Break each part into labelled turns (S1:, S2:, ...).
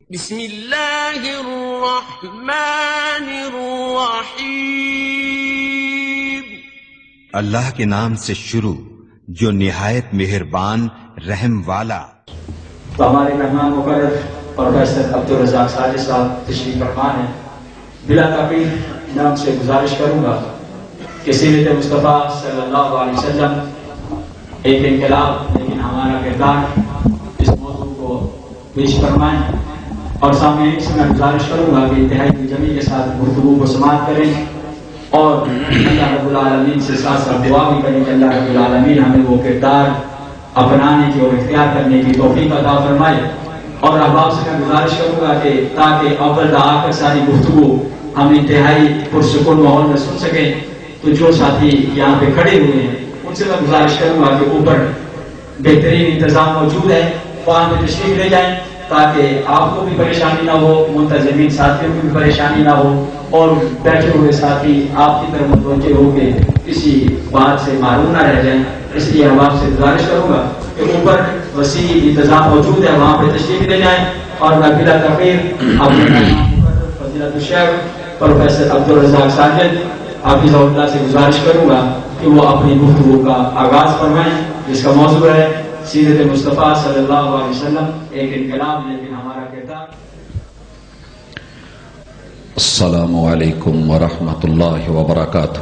S1: بسم اللہ الرحمن الرحیم۔
S2: اللہ کے نام سے شروع جو نہایت مہربان رحم والا۔
S3: تو ہمارے مہمان مقرر پروفیسر عبدالرزاق ساجد صاحب تشریف فرما ہیں۔ بلا تاخیر میں آپ سے گزارش کروں گا کہ سیرت مصطفیٰ صلی اللہ علیہ وسلم ایک انقلاب لیکن ہمارا کردار اس موضوع کو پیش فرمائیں، اور سامعین سے میں گزارش کروں گا کہ انتہائی جمی کے ساتھ گفتگو کو سماعت کریں اور اللہ رب العالمین سے ساتھ ساتھ دعا بھی کریں کہ اللہ رب العالمین ہمیں وہ کردار اپنانے کی اور اختیار کرنے کی توفیق عطا فرمائے۔ اور احباب سے میں گزارش کروں گا کہ تاکہ اول تا آخر ساری گفتگو ہم انتہائی پرسکون ماحول میں سن سکیں، تو جو ساتھی یہاں پہ کھڑے ہوئے ہیں ان سے میں گزارش کروں گا کہ اوپر بہترین انتظام موجود ہے، وہاں پہ تشریف لے جائیں تاکہ آپ کو بھی پریشانی نہ ہو، منتظمین ساتھیوں کو بھی پریشانی نہ ہو، اور بیٹھے ہوئے ساتھی آپ کی طرف متوجہ ہو کے کسی بات سے معروم نہ رہ جائیں۔ اس لیے ہم آپ سے گزارش کروں گا کہ اوپر وسیع انتظام موجود ہے، وہاں پہ تشریف لے جائیں، اور میں بلا تاخیر اپنے فضیلت الشیخ پروفیسر عبدالرزاق ساجد حافظہ اللہ سے گزارش کروں گا کہ وہ اپنی گفتگو کا آغاز فرمائیں، جس کا موضوع ہے سیرت مصطفیٰ صلی اللہ علیہ وسلم ایک انقلاب لیکن ہمارا کردار۔
S4: السلام علیکم ورحمۃ اللہ وبرکاتہ۔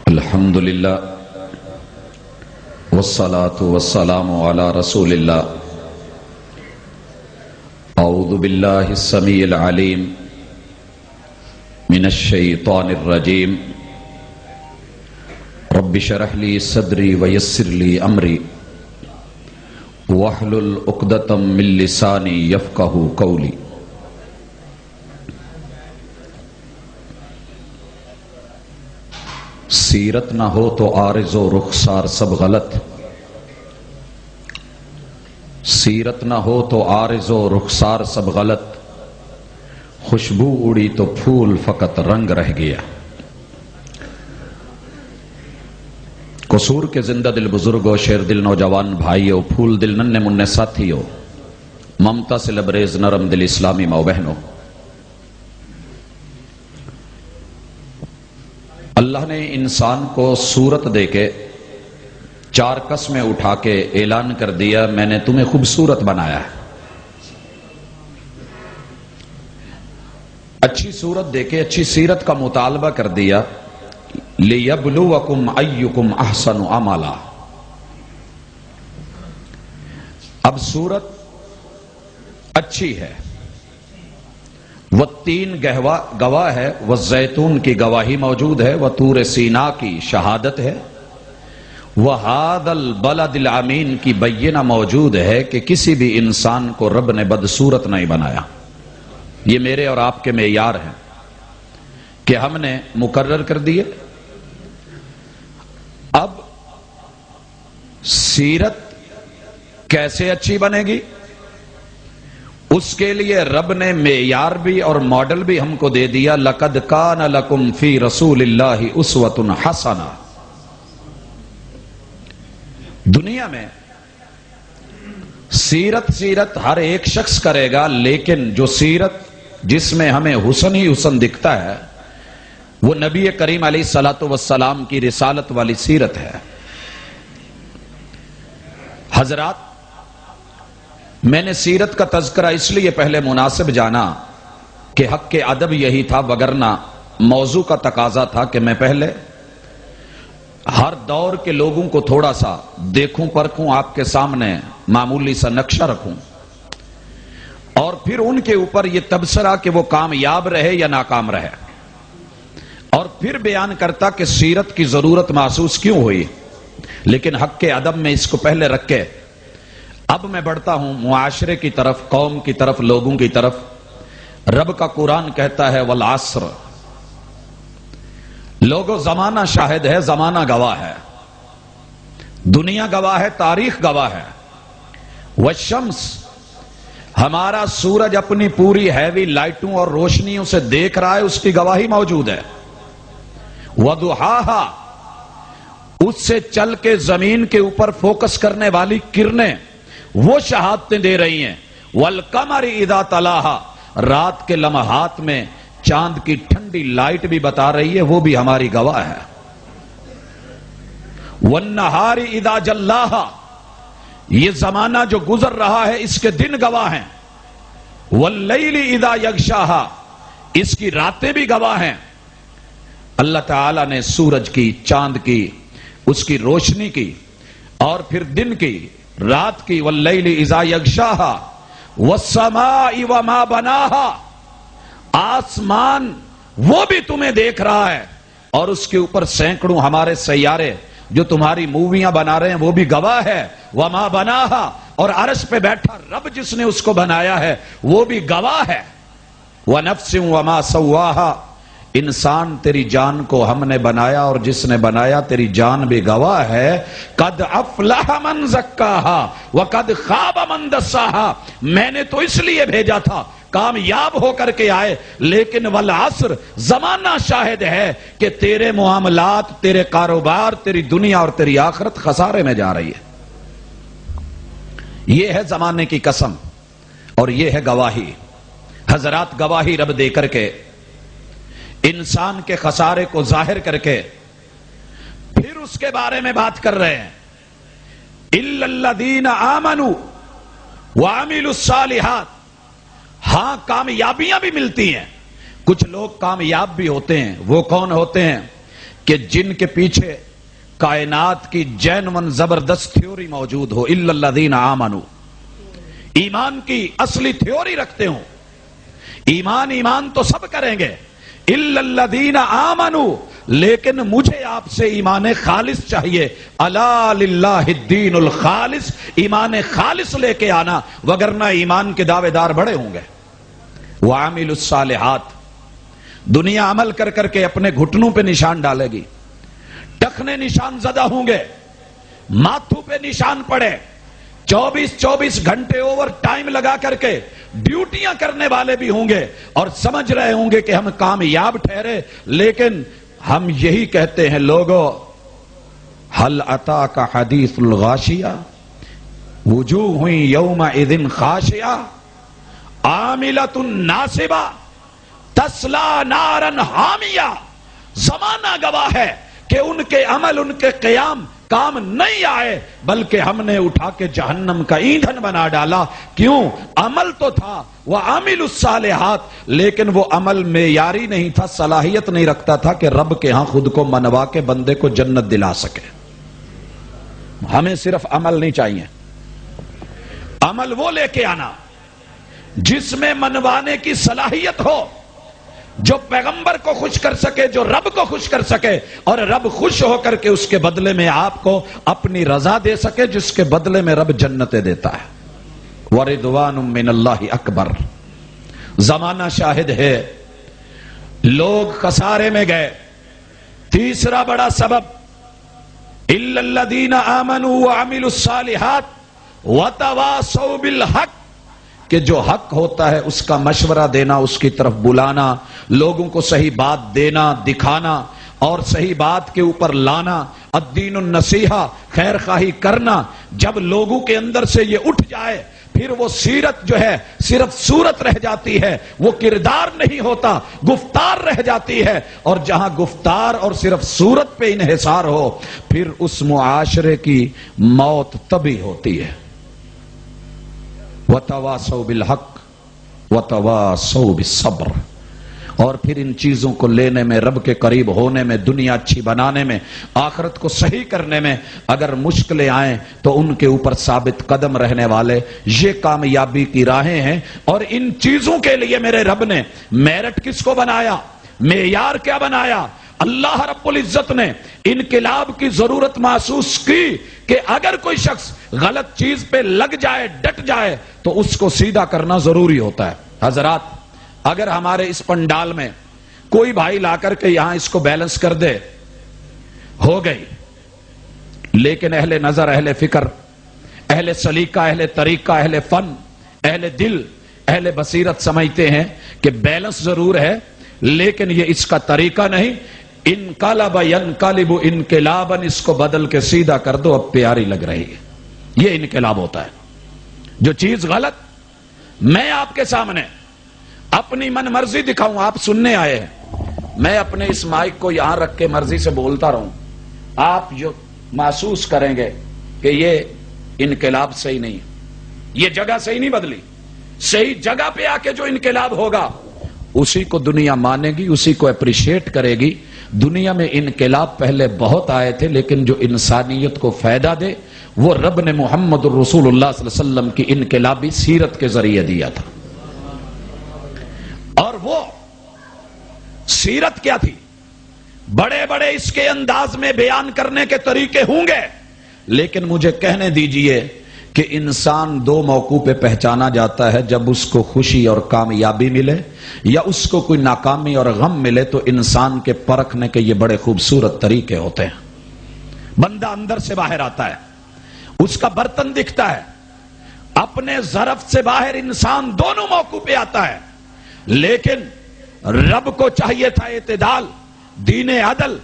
S4: الحمد للہ والصلاة والسلام علی رسول اللہ۔ اعوذ باللہ السمیع العلیم من الشیطان الرجیم۔ رب اشرح لی صدری ویسر لی امری واحلل عقدۃ من لسانی یفقہوا قولی۔ سیرت نہ ہو تو عارض و رخسار سب غلط، سیرت نہ ہو تو عارض و رخسار سب غلط، خوشبو اڑی تو پھول فقط رنگ رہ گیا۔ قصور کے زندہ دل بزرگوں، شیر دل نوجوان بھائیوں، پھول دل ننھے منھے ساتھیوں، ممتا سے لبریز نرم دل اسلامی ماؤ بہنوں، اللہ نے انسان کو صورت دے کے چار قسمیں اٹھا کے اعلان کر دیا میں نے تمہیں خوبصورت بنایا ہے۔ اچھی صورت دے کے اچھی سیرت کا مطالبہ کر دیا، لِيَبْلُوَكُمْ أَيُّكُمْ أَحْسَنُ عَمَلًا۔ اب صورت اچھی ہے، والتین گواہ ہے، والزیتون کی گواہی موجود ہے، وطور سینا کی شہادت ہے، وَهَذَا الْبَلَدِ الْأَمِينَ کی بینہ موجود ہے کہ کسی بھی انسان کو رب نے بدصورت نہیں بنایا۔ یہ میرے اور آپ کے معیار ہیں کہ ہم نے مقرر کر دیے۔ اب سیرت کیسے اچھی بنے گی، اس کے لیے رب نے معیار بھی اور ماڈل بھی ہم کو دے دیا۔ لَقَدْ كَانَ لَكُمْ فِي رَسُولِ اللَّهِ أُسْوَةٌ حَسَنَةٌ۔ دنیا میں سیرت ہر ایک شخص کرے گا، لیکن جو سیرت جس میں ہمیں حسن ہی حسن دکھتا ہے وہ نبی کریم علیہ الصلوۃ والسلام کی رسالت والی سیرت ہے۔ حضرات، میں نے سیرت کا تذکرہ اس لیے پہلے مناسب جانا کہ حق کے ادب یہی تھا، وگرنہ موضوع کا تقاضا تھا کہ میں پہلے ہر دور کے لوگوں کو تھوڑا سا دیکھوں پرکھوں، آپ کے سامنے معمولی سا نقشہ رکھوں، اور پھر ان کے اوپر یہ تبصرہ کہ وہ کامیاب رہے یا ناکام رہے، اور پھر بیان کرتا کہ سیرت کی ضرورت محسوس کیوں ہوئی۔ لیکن حق کے ادب میں اس کو پہلے رکھ کے اب میں بڑھتا ہوں معاشرے کی طرف، قوم کی طرف، لوگوں کی طرف۔ رب کا قرآن کہتا ہے والعصر، لوگوں زمانہ شاہد ہے، زمانہ گواہ ہے، دنیا گواہ ہے، تاریخ گواہ ہے۔ والشمس، ہمارا سورج اپنی پوری ہیوی لائٹوں اور روشنیوں سے دیکھ رہا ہے، اس کی گواہی موجود ہے۔ وَضُحَاهَا، اس سے چل کے زمین کے اوپر فوکس کرنے والی کرنیں وہ شہادتیں دے رہی ہیں. والقمر اذا تلاہا، رات کے لمحات میں چاند کی ٹھنڈی لائٹ بھی بتا رہی ہے، وہ بھی ہماری گواہ ہے. والنہار اذا جلاہا، یہ زمانہ جو گزر رہا ہے اس کے دن گواہ ہیں. واللیل اذا یغشاہا، اس کی راتیں بھی گواہ ہیں. اللہ تعالیٰ نے سورج کی، چاند کی، اس کی روشنی کی، اور پھر دن کی، رات کی. واللیل اذا یغشاہا والسماء وما بناہا، آسمان وہ بھی تمہیں دیکھ رہا ہے، اور اس کے اوپر سینکڑوں ہمارے سیارے جو تمہاری موویاں بنا رہے ہیں وہ بھی گواہ ہے. وما بناہا، اور عرش پہ بیٹھا رب جس نے اس کو بنایا ہے وہ بھی گواہ ہے. وَنَفْسٍ وَمَا سَوَّاهَا، انسان تیری جان کو ہم نے بنایا اور جس نے بنایا تیری جان بھی گواہ ہے. قَدْ أَفْلَحَ مَنْ زَكَّاهَا وَقَدْ خَابَ مَنْ دَسَّاهَا، میں نے تو اس لیے بھیجا تھا کامیاب ہو کر کے آئے، لیکن والعصر، زمانہ شاہد ہے کہ تیرے معاملات، تیرے کاروبار، تیری دنیا اور تیری آخرت خسارے میں جا رہی ہے. یہ ہے زمانے کی قسم اور یہ ہے گواہی. حضرات، گواہی رب دے کر کے انسان کے خسارے کو ظاہر کر کے پھر اس کے بارے میں بات کر رہے ہیں. إِلَّا الَّذِينَ آمَنُوا وَعَمِلُوا الصَّالِحَاتِ، ہاں کامیابیاں بھی ملتی ہیں. کچھ لوگ کامیاب بھی ہوتے ہیں. وہ کون ہوتے ہیں؟ کہ جن کے پیچھے کائنات کی جینون زبردست تھیوری موجود ہو. الا الذین آمنوا، ایمان کی اصلی تھیوری رکھتے ہوں. ایمان تو سب کریں گے. الا الذین آمنوا، لیکن مجھے آپ سے ایمان خالص چاہیے. الا للہ الدین الخالص، ایمان خالص لے کے آنا، وگرنہ ایمان کے دعوے دار بڑے ہوں گے. وعملوا الصالحات، دنیا عمل کر کر کے اپنے گھٹنوں پہ نشان ڈالے گی، ٹخنے نشان زدہ ہوں گے، ماتھوں پہ نشان پڑے، 24 گھنٹے اوور ٹائم لگا کر کے ڈیوٹیاں کرنے والے بھی ہوں گے اور سمجھ رہے ہوں گے کہ ہم کامیاب ٹھہرے. لیکن ہم یہی کہتے ہیں لوگوں، حل اتاک حدیث الغاشیہ وجوہ یومئذ خاشعہ عاملۃ ناصبہ تسلا نارا حامیہ. زمانہ گواہ ہے کہ ان کے عمل، ان کے قیام کام نہیں آئے، بلکہ ہم نے اٹھا کے جہنم کا ایندھن بنا ڈالا. کیوں؟ عمل تو تھا، وَعَمِلُوا الصَّالِحَاتِ، لیکن وہ عمل معیاری نہیں تھا، صلاحیت نہیں رکھتا تھا کہ رب کے ہاں خود کو منوا کے بندے کو جنت دلا سکے. ہمیں صرف عمل نہیں چاہیے، عمل وہ لے کے آنا جس میں منوانے کی صلاحیت ہو، جو پیغمبر کو خوش کر سکے، جو رب کو خوش کر سکے، اور رب خوش ہو کر کے اس کے بدلے میں آپ کو اپنی رضا دے سکے، جس کے بدلے میں رب جنتیں دیتا ہے. وَرِضْوَانٌ مِّنَ اللَّهِ أَكْبَرُ. زمانہ شاہد ہے، لوگ خسارے میں گئے. تیسرا بڑا سبب، إِلَّا الَّذِينَ آمَنُوا وَعَمِلُوا الصَّالِحَاتِ وَتَوَاصَوْا بِالْحَقِّ، کہ جو حق ہوتا ہے اس کا مشورہ دینا، اس کی طرف بلانا، لوگوں کو صحیح بات دینا، دکھانا اور صحیح بات کے اوپر لانا. الدین النصیحہ، خیر خواہی کرنا. جب لوگوں کے اندر سے یہ اٹھ جائے پھر وہ سیرت جو ہے صرف صورت رہ جاتی ہے، وہ کردار نہیں ہوتا، گفتار رہ جاتی ہے. اور جہاں گفتار اور صرف صورت پہ انحصار ہو پھر اس معاشرے کی موت تبھی ہوتی ہے. وَتَوَاصَوْا بِالْحَقِّ وَتَوَاصَوْا بِالصَّبْرِ. اور پھر ان چیزوں کو لینے میں، رب کے قریب ہونے میں، دنیا اچھی بنانے میں، آخرت کو صحیح کرنے میں اگر مشکلیں آئیں تو ان کے اوپر ثابت قدم رہنے والے، یہ کامیابی کی راہیں ہیں. اور ان چیزوں کے لیے میرے رب نے میرٹ کس کو بنایا، معیار کیا بنایا؟ اللہ رب العزت نے انقلاب کی ضرورت محسوس کی کہ اگر کوئی شخص غلط چیز پہ لگ جائے، ڈٹ جائے، تو اس کو سیدھا کرنا ضروری ہوتا ہے. حضرات، اگر ہمارے اس پنڈال میں کوئی بھائی لا کر کے یہاں اس کو بیلنس کر دے، ہو گئی. لیکن اہل نظر، اہل فکر، اہل سلیقہ، اہل طریقہ، اہل فن، اہل دل، اہل بصیرت سمجھتے ہیں کہ بیلنس ضرور ہے لیکن یہ اس کا طریقہ نہیں. انقلب ینقلب انقلابا، اس کو بدل کے سیدھا کر دو، اب پیاری لگ رہی ہے. یہ انقلاب ہوتا ہے. جو چیز غلط میں آپ کے سامنے اپنی من مرضی دکھاؤں، آپ سننے آئے ہیں، میں اپنے اس مائک کو یہاں رکھ کے مرضی سے بولتا رہوں، آپ جو محسوس کریں گے کہ یہ انقلاب صحیح نہیں ہے، یہ جگہ صحیح نہیں بدلی، صحیح جگہ پہ آ کے جو انقلاب ہوگا اسی کو دنیا مانے گی، اسی کو اپریشیٹ کرے گی۔ دنیا میں انقلاب پہلے بہت آئے تھے، لیکن جو انسانیت کو فائدہ دے وہ رب نے محمد الرسول اللہ صلی اللہ علیہ وسلم کی انقلابی سیرت کے ذریعے دیا تھا۔ اور وہ سیرت کیا تھی؟ بڑے بڑے اس کے انداز میں بیان کرنے کے طریقے ہوں گے، لیکن مجھے کہنے دیجئے کہ انسان دو موقع پہ پہچانا جاتا ہے، جب اس کو خوشی اور کامیابی ملے یا اس کو کوئی ناکامی اور غم ملے، تو انسان کے پرکھنے کے یہ بڑے خوبصورت طریقے ہوتے ہیں۔ بندہ اندر سے باہر آتا ہے، اس کا برتن دکھتا ہے، اپنے ظرف سے باہر انسان دونوں موقع پہ آتا ہے، لیکن رب کو چاہیے تھا اعتدال، دین عدل،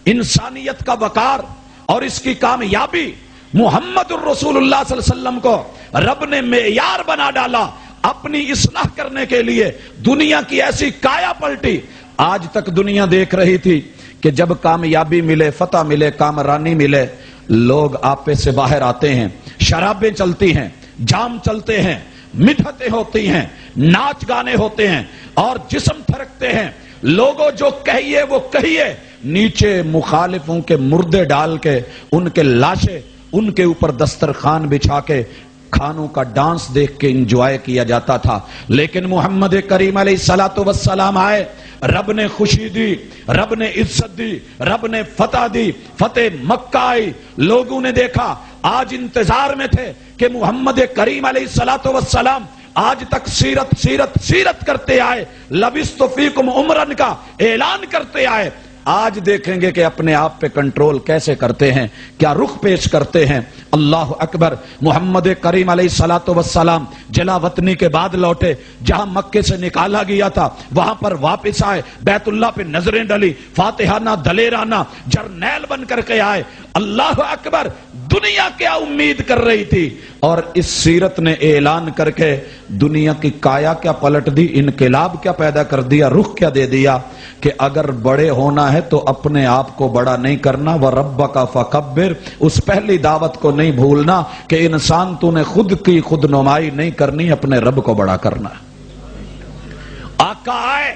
S4: انسانیت کا وقار اور اس کی کامیابی۔ محمد الرسول اللہ صلی اللہ علیہ وسلم کو رب نے معیار بنا ڈالا اپنی اصلاح کرنے کے لیے۔ دنیا کی ایسی کایا پلٹی، آج تک دنیا دیکھ رہی تھی کہ جب کامیابی ملے، فتح ملے، کامرانی ملے، لوگ آپے سے باہر آتے ہیں، شرابیں چلتی ہیں، جام چلتے ہیں، مٹھتیں ہوتی ہیں، ناچ گانے ہوتے ہیں اور جسم تھرکتے ہیں۔ لوگوں جو کہیے وہ کہیے، نیچے مخالفوں کے مردے ڈال کے ان کے لاشیں ان کے اوپر دسترخوان بچھا کے کھانوں کا ڈانس دیکھ کے انجوائے کیا جاتا تھا۔ لیکن محمد کریم علیہ الصلوۃ والسلام آئے، رب نے خوشی دی، رب نے عزت دی، رب نے فتح دی، فتح مکہ آئی۔ لوگوں نے دیکھا، آج انتظار میں تھے کہ محمد کریم علیہ الصلوۃ والسلام آج تک سیرت سیرت سیرت کرتے آئے، لبثت فیکم عمرن کا اعلان کرتے آئے۔ آج دیکھیں گے کہ اپنے آپ پہ کنٹرول کیسے کرتے ہیں، کیا رخ پیش کرتے ہیں۔ اللہ اکبر۔ محمد کریم علیہ الصلوۃ والسلام جلا وطنی کے بعد لوٹے، جہاں مکے سے نکالا گیا تھا وہاں پر واپس آئے، بیت اللہ پہ نظریں ڈلی، فاتحانہ دلیرانہ جرنیل بن کر کے آئے۔ اللہ اکبر۔ دنیا کیا امید کر رہی تھی، اور اس سیرت نے اعلان کر کے دنیا کی کایا کیا پلٹ دی، انقلاب کیا پیدا کر دیا، رخ کیا دے دیا کہ اگر بڑے ہونا ہے تو اپنے آپ کو بڑا نہیں کرنا، وَرَبَّكَ فَكَبِّرْ، اس پہلی دعوت کو نہیں بھولنا کہ انسان تو نے خود کی خود نمائی نہیں کرنی، اپنے رب کو بڑا کرنا۔ آقا آئے،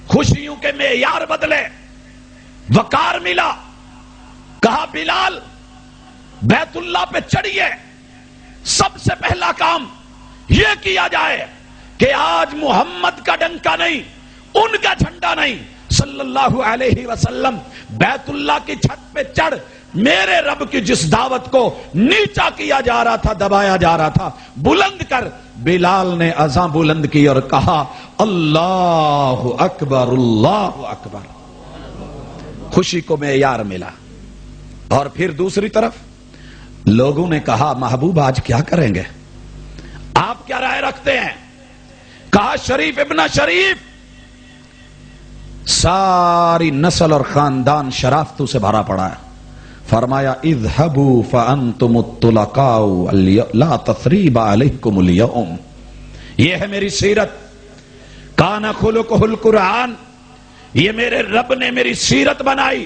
S4: خوشیوں کے معیار بدلے، وقار ملا، کہا بلال بیت اللہ پہ چڑھیے، سب سے پہلا کام یہ کیا جائے کہ آج محمد کا ڈنکا نہیں، ان کا جھنڈا نہیں، صلی اللہ علیہ وسلم بیت اللہ کی چھت پہ چڑھ میرے رب کی جس دعوت کو نیچا کیا جا رہا تھا، دبایا جا رہا تھا، بلند کر۔ بلال نے اذان بلند کی اور کہا اللہ اکبر اللہ اکبر۔ خوشی کو معیار ملا۔ اور پھر دوسری طرف لوگوں نے کہا محبوب آج کیا کریں گے، آپ کیا رائے رکھتے ہیں؟ کہا شریف ابن شریف، ساری نسل اور خاندان شرافتوں سے بھرا پڑا ہے۔ فرمایا اذهبوا فانتم الطلقاء لا تثریب علیکم اليوم۔ یہ ہے میری سیرت، کان خلقہ القرآن، یہ میرے رب نے میری سیرت بنائی۔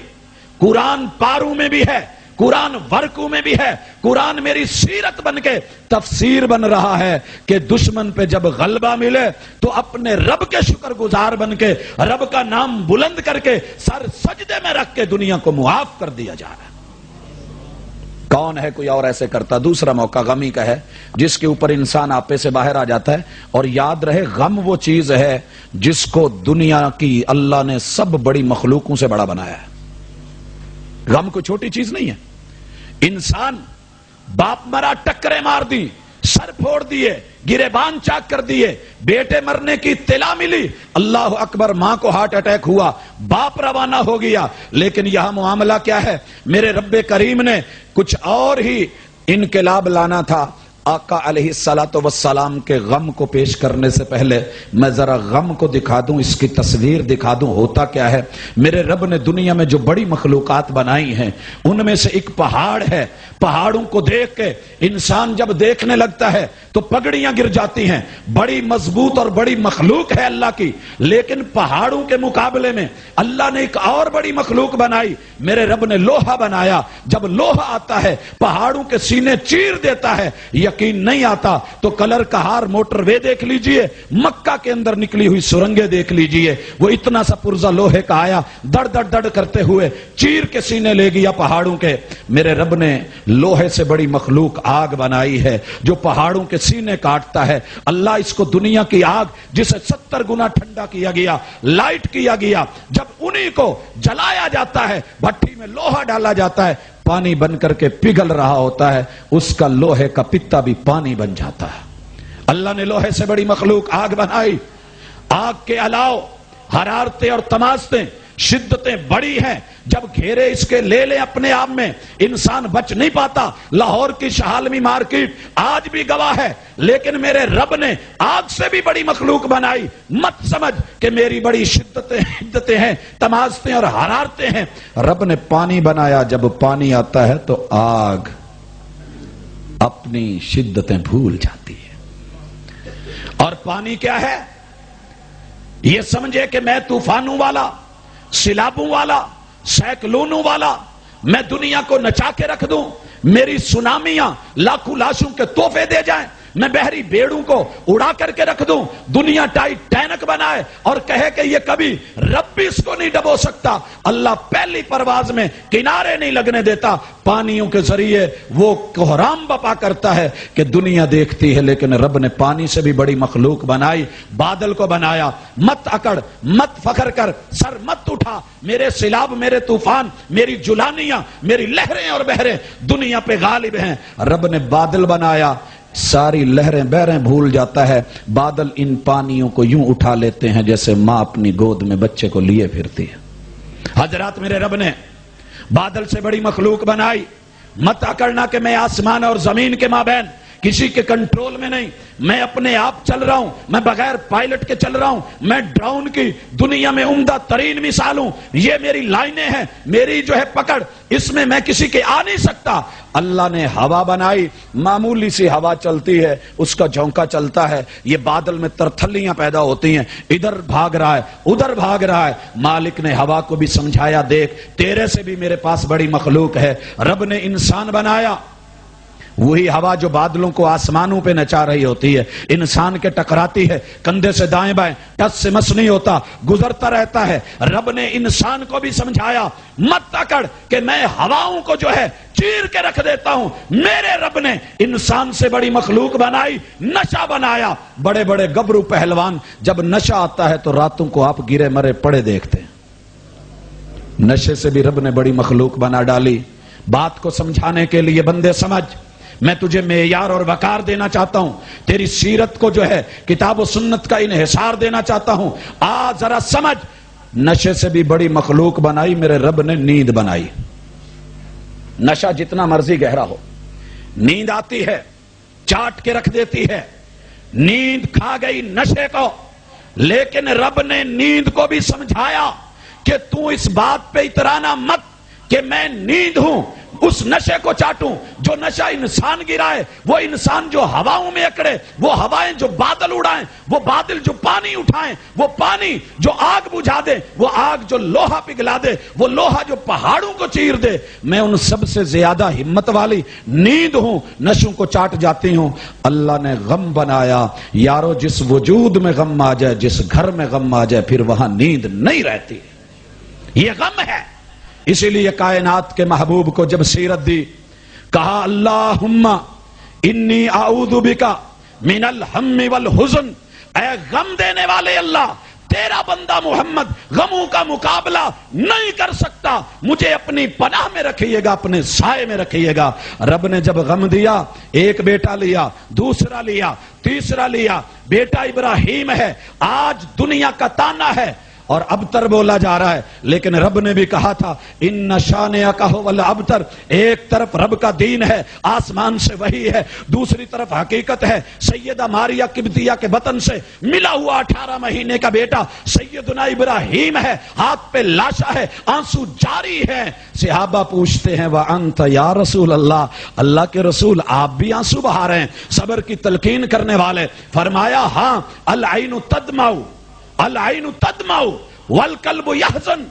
S4: قرآن پاروں میں بھی ہے، قرآن ورقوں میں بھی ہے، قرآن میری سیرت بن کے تفسیر بن رہا ہے کہ دشمن پہ جب غلبہ ملے تو اپنے رب کے شکر گزار بن کے رب کا نام بلند کر کے سر سجدے میں رکھ کے دنیا کو معاف کر دیا جا رہا ہے۔ کون ہے کوئی اور ایسے کرتا؟ دوسرا موقع غمی کا ہے جس کے اوپر انسان آپے سے باہر آ جاتا ہے۔ اور یاد رہے غم وہ چیز ہے جس کو دنیا کی اللہ نے سب بڑی مخلوقوں سے بڑا بنایا ہے۔ غم کوئی چھوٹی چیز نہیں ہے۔ انسان باپ مرا ٹکرے مار دی، سر پھوڑ دیے، گریبان چاک کر دیے، بیٹے مرنے کی اطلاع ملی، اللہ اکبر، ماں کو ہارٹ اٹیک ہوا، باپ روانہ ہو گیا، لیکن یہاں معاملہ کیا ہے؟ میرے رب کریم نے کچھ اور ہی انقلاب لانا تھا۔ آقا علیہ الصلوۃ والسلام کے غم کو پیش کرنے سے پہلے میں ذرا غم کو دکھا دوں، اس کی تصویر دکھا دوں ہوتا کیا ہے۔ میرے رب نے دنیا میں جو بڑی مخلوقات بنائی ہیں ان میں سے ایک پہاڑ ہے۔ پہاڑوں کو دیکھ کے انسان جب دیکھنے لگتا ہے تو پگڑیاں گر جاتی ہیں، بڑی مضبوط اور بڑی مخلوق ہے اللہ کی، لیکن پہاڑوں کے مقابلے میں اللہ نے ایک اور بڑی مخلوق بنائی۔ میرے رب نے لوہا بنایا، جب لوہا آتا ہے پہاڑوں کے سینے چیر دیتا ہے۔ یقین نہیں آتا تو کلر کہار موٹر وے دیکھ لیجئے، مکہ کے اندر نکلی ہوئی سرنگیں دیکھ لیجئے، وہ اتنا سا پرزہ لوہے کا آیا، دڑ دڑ دڑ کرتے ہوئے چیر کے سینے لے گیا پہاڑوں کے۔ میرے رب نے لوہے سے بڑی مخلوق آگ بنائی ہے جو پہاڑوں کے سینے کاٹتا ہے۔ اللہ اس کو دنیا کی آگ جسے 70 گنا ٹھنڈا کیا گیا، لائٹ کیا گیا، جب انہی کو جلایا جاتا ہے، بھٹی میں لوہا ڈالا جاتا ہے، پانی بن کر کے پگھل رہا ہوتا ہے، اس کا لوہے کا پتا بھی پانی بن جاتا ہے۔ اللہ نے لوہے سے بڑی مخلوق آگ بنائی۔ آگ کے علاوہ حرارتیں اور تمازتیں شدتیں بڑی ہیں، جب گھیرے اس کے لے لیں اپنے آپ میں انسان بچ نہیں پاتا۔ لاہور کی شہالمی مارکیٹ آج بھی گواہ ہے، لیکن میرے رب نے آگ سے بھی بڑی مخلوق بنائی۔ مت سمجھ کہ میری بڑی شدتیں ہیں، تمازتیں اور حرارتیں ہیں۔ رب نے پانی بنایا، جب پانی آتا ہے تو آگ اپنی شدتیں بھول جاتی ہے۔ اور پانی کیا ہے؟ یہ سمجھے کہ میں طوفانوں والا، سیلابوں والا، سیکلونوں والا، میں دنیا کو نچا کے رکھ دوں، میری سونامیاں لاکھوں لاشوں کے تحفے دے جائیں، میں بحری بیڑوں کو اڑا کر کے رکھ دوں، دنیا ٹائٹینک بنائے اور کہے کہ یہ کبھی رب بھی اس کو نہیں ڈبو سکتا۔ اللہ پہلی پرواز میں کنارے نہیں لگنے دیتا، پانیوں کے ذریعے وہ کوہرام بپا کرتا ہے کہ دنیا دیکھتی ہے، لیکن رب نے پانی سے بھی بڑی مخلوق بنائی۔ بادل کو بنایا، مت اکڑ، مت فخر کر، سر مت اٹھا، میرے سیلاب، میرے طوفان، میری جلانیاں، میری لہریں اور بحریں دنیا پہ غالب ہیں۔ رب نے بادل بنایا، ساری لہریں بحریں بھول جاتا ہے، بادل ان پانیوں کو یوں اٹھا لیتے ہیں جیسے ماں اپنی گود میں بچے کو لیے پھرتی ہے۔ حضرات میرے رب نے بادل سے بڑی مخلوق بنائی۔ مت اکڑنا کہ میں آسمان اور زمین کے مابین کسی کے کنٹرول میں نہیں، میں اپنے آپ چل رہا ہوں، میں بغیر پائلٹ کے چل رہا ہوں، میں ڈرون کی دنیا میں عمدہ ترین مثال ہوں، یہ میری لائنیں ہیں، میری جو ہے پکڑ، اس میں میں کسی کے آ نہیں سکتا۔ اللہ نے ہوا بنائی، معمولی سی ہوا چلتی ہے، اس کا جھونکا چلتا ہے، یہ بادل میں ترتھلیاں پیدا ہوتی ہیں، ادھر بھاگ رہا ہے، ادھر بھاگ رہا ہے۔ مالک نے ہوا کو بھی سمجھایا، دیکھ تیرے سے بھی میرے پاس بڑی مخلوق ہے۔ رب نے انسان بنایا، وہی ہوا جو بادلوں کو آسمانوں پہ نچا رہی ہوتی ہے، انسان کے ٹکراتی ہے، کندھے سے دائیں بائیں، ٹس سے مس نہیں ہوتا، گزرتا رہتا ہے۔ رب نے انسان کو بھی سمجھایا، مت اکڑ کہ میں ہواؤں کو جو ہے چیر کے رکھ دیتا ہوں۔ میرے رب نے انسان سے بڑی مخلوق بنائی، نشہ بنایا۔ بڑے بڑے گبرو پہلوان جب نشہ آتا ہے تو راتوں کو آپ گرے مرے پڑے دیکھتے ہیں۔ نشے سے بھی رب نے بڑی مخلوق بنا ڈالی۔ بات کو سمجھانے کے لیے بندے سمجھ، میں تجھے معیار اور وقار دینا چاہتا ہوں، تیری سیرت کو جو ہے کتاب و سنت کا انحصار دینا چاہتا ہوں۔ ذرا سمجھ، نشے سے بھی بڑی مخلوق بنائی میرے رب نے، نیند بنائی۔ نشہ جتنا مرضی گہرا ہو، نیند آتی ہے، چاٹ کے رکھ دیتی ہے، نیند کھا گئی نشے کو، لیکن رب نے نیند کو بھی سمجھایا کہ تو اس بات پہ اترانا مت کہ میں نیند ہوں، اس نشے کو چاٹوں۔ جو نشہ انسان گرائے، وہ انسان جو ہواؤں میں اکڑے، وہ ہوائیں جو بادل اڑائیں، وہ بادل جو پانی اٹھائیں، وہ پانی جو آگ بجھا دے، وہ آگ جو لوہا پگھلا دے، وہ لوہا جو پہاڑوں کو چیر دے، میں ان سب سے زیادہ ہمت والی نیند ہوں، نشوں کو چاٹ جاتی ہوں۔ اللہ نے غم بنایا، یارو جس وجود میں غم آ جائے، جس گھر میں غم آ جائے، پھر وہاں نیند نہیں رہتی، یہ غم ہے۔ اسی لیے کائنات کے محبوب کو جب سیرت دی، کہا اللہم انی اعوذ بک من الہم والحزن، اے غم دینے والے اللہ، تیرا بندہ محمد غموں کا مقابلہ نہیں کر سکتا، مجھے اپنی پناہ میں رکھیے گا، اپنے سائے میں رکھیے گا۔ رب نے جب غم دیا، ایک بیٹا لیا، دوسرا لیا، تیسرا لیا، بیٹا ابراہیم ہے۔ آج دنیا کا تانا ہے، اور ابتر بولا جا رہا ہے، لیکن رب نے بھی کہا تھا ان شانئک هو الابتر. ایک طرف رب کا دین ہے، آسمان سے وحی ہے، دوسری طرف حقیقت ہے. سیدہ ماریہ قبطیہ کے بطن سے ملا ہوا 18 مہینے کا بیٹا سیدنا ابراہیم ہے، ہاتھ پہ لاشا ہے، آنسو جاری ہے. صحابہ پوچھتے ہیں وَأَنْتَ یا رسول اللہ، اللہ کے رسول آپ بھی آنسو بہا رہے ہیں؟ صبر کی تلقین کرنے والے فرمایا ہاں، العین تدمع، العین تدمع والقلب یحزن.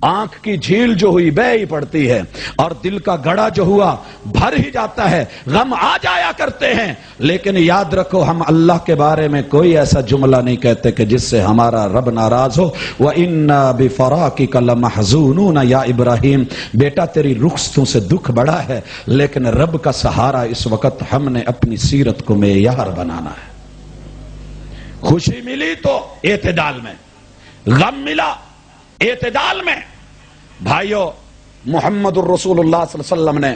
S4: آنکھ کی جھیل جو ہوئی بہہ ہی پڑتی ہے، اور دل کا گڑا جو ہوا بھر ہی جاتا ہے، غم آ جایا کرتے ہیں. لیکن یاد رکھو ہم اللہ کے بارے میں کوئی ایسا جملہ نہیں کہتے کہ جس سے ہمارا رب ناراض ہو. وَإِنَّا بِفَرَاقِكَ لَمَحْزُونُونَ یا ابراہیم، بیٹا تیری رخصتوں سے دکھ بڑا ہے، لیکن رب کا سہارا اس وقت ہم نے اپنی سیرت کو معیار بنانا ہے. خوشی ملی تو اعتدال میں، غم ملا اعتدال میں. بھائیو، محمد الرسول اللہ صلی اللہ علیہ وسلم نے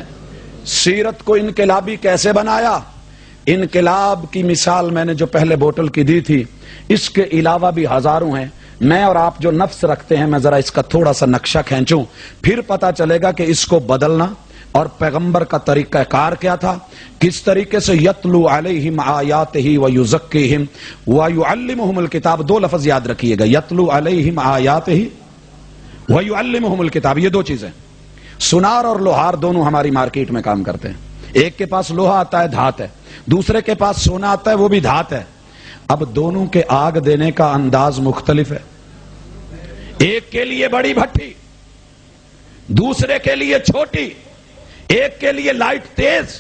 S4: سیرت کو انقلابی کیسے بنایا؟ انقلاب کی مثال میں نے جو پہلے بوتل کی دی تھی، اس کے علاوہ بھی ہزاروں ہیں. میں اور آپ جو نفس رکھتے ہیں، میں ذرا اس کا تھوڑا سا نقشہ کھینچوں، پھر پتا چلے گا کہ اس کو بدلنا اور پیغمبر کا طریقہ کار کیا تھا، کس طریقے سے یتلو علیہم آیاتہ ویزکیہم ویعلمہم الکتاب. دو لفظ یاد رکھیے گا، یتلو علیہم آیاتہ وَيُعَلِّمُهُمُ الْكِتَابِ. یہ دو چیزیں، سنار اور لوہار دونوں ہماری مارکیٹ میں کام کرتے ہیں. ایک کے پاس لوہا آتا ہے دھات ہے، دوسرے کے پاس سونا آتا ہے وہ بھی دھات ہے. اب دونوں کے آگ دینے کا انداز مختلف ہے. ایک کے لیے بڑی بھٹی، دوسرے کے لیے چھوٹی. ایک کے لیے لائٹ تیز،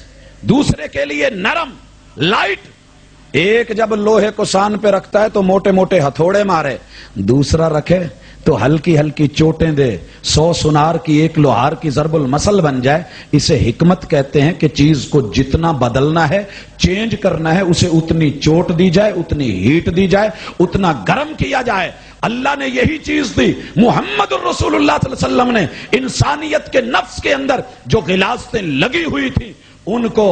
S4: دوسرے کے لیے نرم لائٹ. ایک جب لوہے کو سان پہ رکھتا ہے تو موٹے موٹے ہتھوڑے مارے، دوسرا رکھے تو ہلکی ہلکی چوٹیں دے. 100 سنار کی ایک لوہار کی ضرب المثل بن جائے. اسے حکمت کہتے ہیں کہ چیز کو جتنا بدلنا ہے، چینج کرنا ہے، اسے اتنی چوٹ دی جائے، اتنی ہیٹ دی جائے، اتنا گرم کیا جائے. اللہ نے یہی چیز دی. محمد الرسول اللہ صلی اللہ علیہ وسلم نے انسانیت کے نفس کے اندر جو غلاظتیں لگی ہوئی تھی ان کو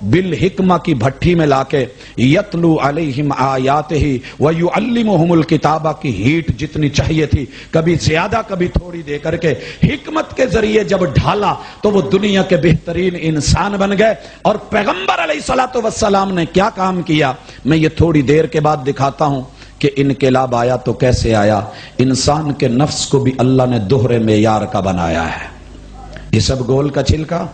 S4: بالحکمہ کی بھٹی میں لا کے یتلو علیہم آیاتہ ویعلمہم الکتابہ کی ہیٹ جتنی چاہیے تھی، کبھی زیادہ کبھی تھوڑی دے کر کے حکمت کے ذریعے جب ڈھالا تو وہ دنیا کے بہترین انسان بن گئے. اور پیغمبر علیہ السلام نے کیا کام کیا، میں یہ تھوڑی دیر کے بعد دکھاتا ہوں کہ انقلاب آیا تو کیسے آیا. انسان کے نفس کو بھی اللہ نے دوہرے معیار کا بنایا ہے. یہ سب گول کا چھلکا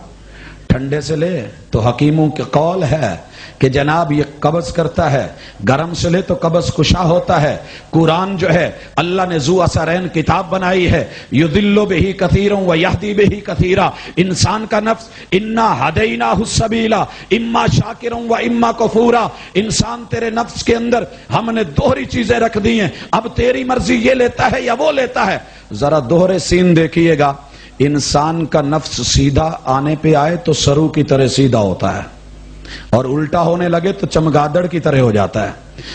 S4: ٹھنڈے سے لے تو حکیموں کے قول ہے کہ جناب یہ قبض کرتا ہے، گرم سے لے تو قبض کشا ہوتا ہے. قرآن جو ہے اللہ نے ذو اثرین کتاب بنائی ہے، یضل بہ کثیرا ویہدی بہ کثیرا. انسان کا نفس انا ہدیناہ السبیل اما شاکرا و اما کفورا. انسان تیرے نفس کے اندر ہم نے دوہری چیزیں رکھ دی ہیں، اب تیری مرضی یہ لیتا ہے یا وہ لیتا ہے. ذرا دوہرے سین دیکھیے گا. انسان کا نفس سیدھا آنے پہ آئے تو سرو کی طرح سیدھا ہوتا ہے، اور الٹا ہونے لگے تو چمگادڑ کی طرح ہو جاتا ہے.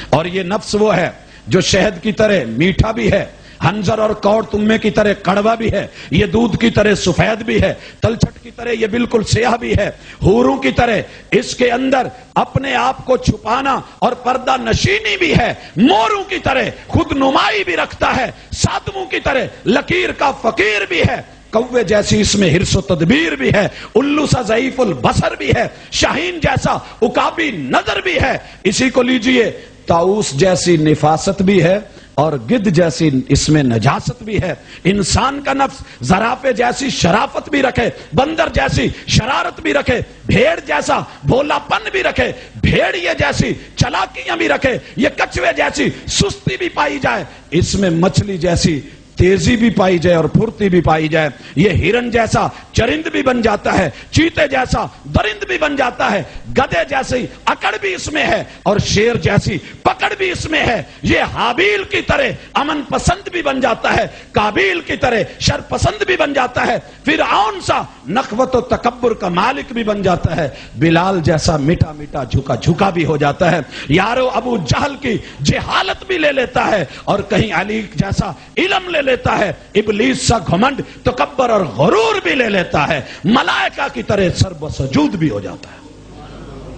S4: اور یہ نفس وہ ہے جو شہد کی طرح میٹھا بھی ہے، ہنزر اور کوڑ تمے کی طرح کڑوا بھی ہے، یہ دودھ کی طرح سفید بھی ہے، تلچھٹ کی طرح یہ بالکل سیاہ بھی ہے، حوروں کی طرح اس کے اندر اپنے آپ کو چھپانا اور پردہ نشینی بھی ہے، موروں کی طرح خود نمائی بھی رکھتا ہے، ساتموں کی طرح لکیر کا فقیر بھی ہے، کوے جیسی اس میں حرص و تدبیر بھی ہے، الو سا ضعیف البصر بھی ہے، شاہین جیسا عقابی نظر بھی ہے. اسی کو لیجئے طاؤس جیسی نفاست بھی ہے اور گدھ جیسی اس میں نجاست بھی ہے. انسان کا نفس زرافے جیسی شرافت بھی رکھے، بندر جیسی شرارت بھی رکھے، بھیڑ جیسا بھولا پن بھی رکھے، بھیڑیے جیسی چلاکیاں بھی رکھے، یہ کچھوے جیسی سستی بھی پائی جائے، اس میں مچھلی جیسی تیزی بھی پائی جائے اور پھرتی بھی پائی جائے. یہ ہرن جیسا چرند بھی بن جاتا ہے، چیتے جیسا درند بھی بن جاتا ہے، گدھے جیسی اکڑ بھی اس میں ہے اور شیر جیسی پکڑ بھی اس میں ہے. یہ حابیل کی طرح امن پسند بھی بن جاتا ہے، کابیل کی طرح شر پسند بھی بن جاتا ہے، فرعون سا نخوت و تکبر کا مالک بھی بن جاتا ہے، بلال جیسا میٹھا میٹھا جھکا جھکا بھی ہو جاتا ہے، یارو ابو جہل کی جہالت بھی لے لیتا ہے اور کہیں علی جیسا علم لے لیتا ہے، ابلیس سا گھمنڈ تکبر اور غرور بھی لے لیتا ہے، ملائکہ کی طرح سرب و سجود بھی ہو جاتا ہے.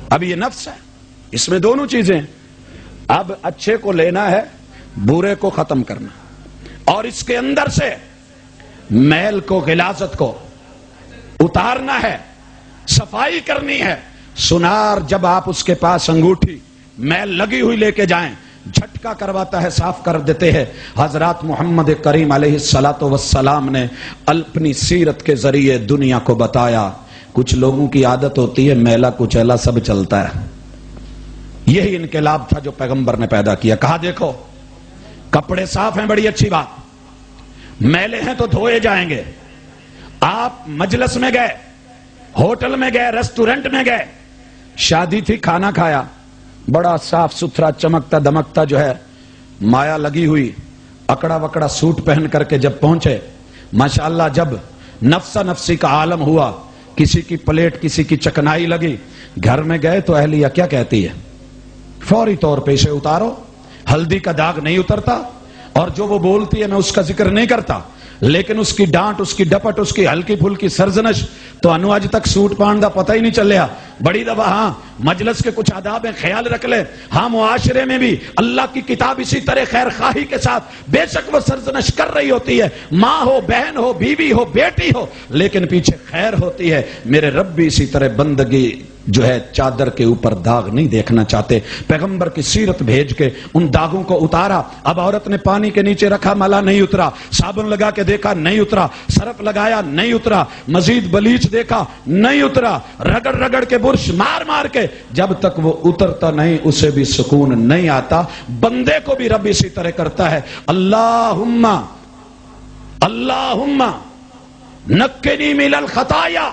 S4: اب یہ نفس ہے، اس میں دونوں چیزیں. اب اچھے کو لینا ہے، برے کو ختم کرنا. اور اس کے اندر سے میل کو، غلاظت کو اتارنا ہے، صفائی کرنی ہے۔ سنار جب آپ اس کے پاس انگوٹھی میل لگی ہوئی لے کے جائیں، جھٹکا کرواتا ہے، صاف کر دیتے ہیں۔ حضرات محمد کریم علیہ السلام نے اپنی سیرت کے ذریعے دنیا کو بتایا۔ کچھ لوگوں کی عادت ہوتی ہے میلا کچیلا سب چلتا ہے، یہی انقلاب تھا جو پیغمبر نے پیدا کیا۔ کہا دیکھو کپڑے صاف ہیں، بڑی اچھی بات، میلے ہیں تو دھوئے جائیں گے۔ آپ مجلس میں گئے، ہوٹل میں گئے، ریسٹورنٹ میں گئے، شادی تھی، کھانا کھایا، بڑا صاف ستھرا چمکتا دمکتا جو ہے مایا لگی ہوئی اکڑا وکڑا سوٹ پہن کر کے جب پہنچے، ماشاءاللہ جب نفسا نفسی کا عالم ہوا، کسی کی پلیٹ کسی کی چکنائی لگی، گھر میں گئے تو اہلیہ کیا کہتی ہے؟ فوری طور پہ اسے اتارو، ہلدی کا داغ نہیں اترتا، اور جو وہ بولتی ہے میں اس کا ذکر نہیں کرتا، لیکن اس کی ڈانٹ، اس کی ڈپٹ، اس کی ہلکی پھلکی سرزنش تو انو اج تک سوٹ پان دا پتہ ہی نہیں چلیا۔ بڑی دفعہ ہاں مجلس کے کچھ آداب ہیں، خیال رکھ لے، ہاں معاشرے میں بھی اللہ کی کتاب اسی طرح خیر خواہی کے ساتھ بے شک وہ سرزنش کر رہی ہوتی ہے، ماں ہو، بہن ہو، بیوی ہو، بیٹی ہو، لیکن پیچھے خیر ہوتی ہے۔ میرے رب بھی اسی طرح بندگی جو ہے چادر کے اوپر داغ نہیں دیکھنا چاہتے۔ پیغمبر کی سیرت بھیج کے ان داغوں کو اتارا۔ اب عورت نے پانی کے نیچے رکھا، ملا نہیں اترا، صابن لگا کے دیکھا نہیں اترا، سرف لگایا نہیں اترا، مزید بلیچ دیکھا نہیں اترا، رگڑ رگڑ کے برش مار مار کے، جب تک وہ اترتا نہیں اسے بھی سکون نہیں آتا۔ بندے کو بھی رب اسی طرح کرتا ہے۔ اللہم اللہم نقنی من الخطایا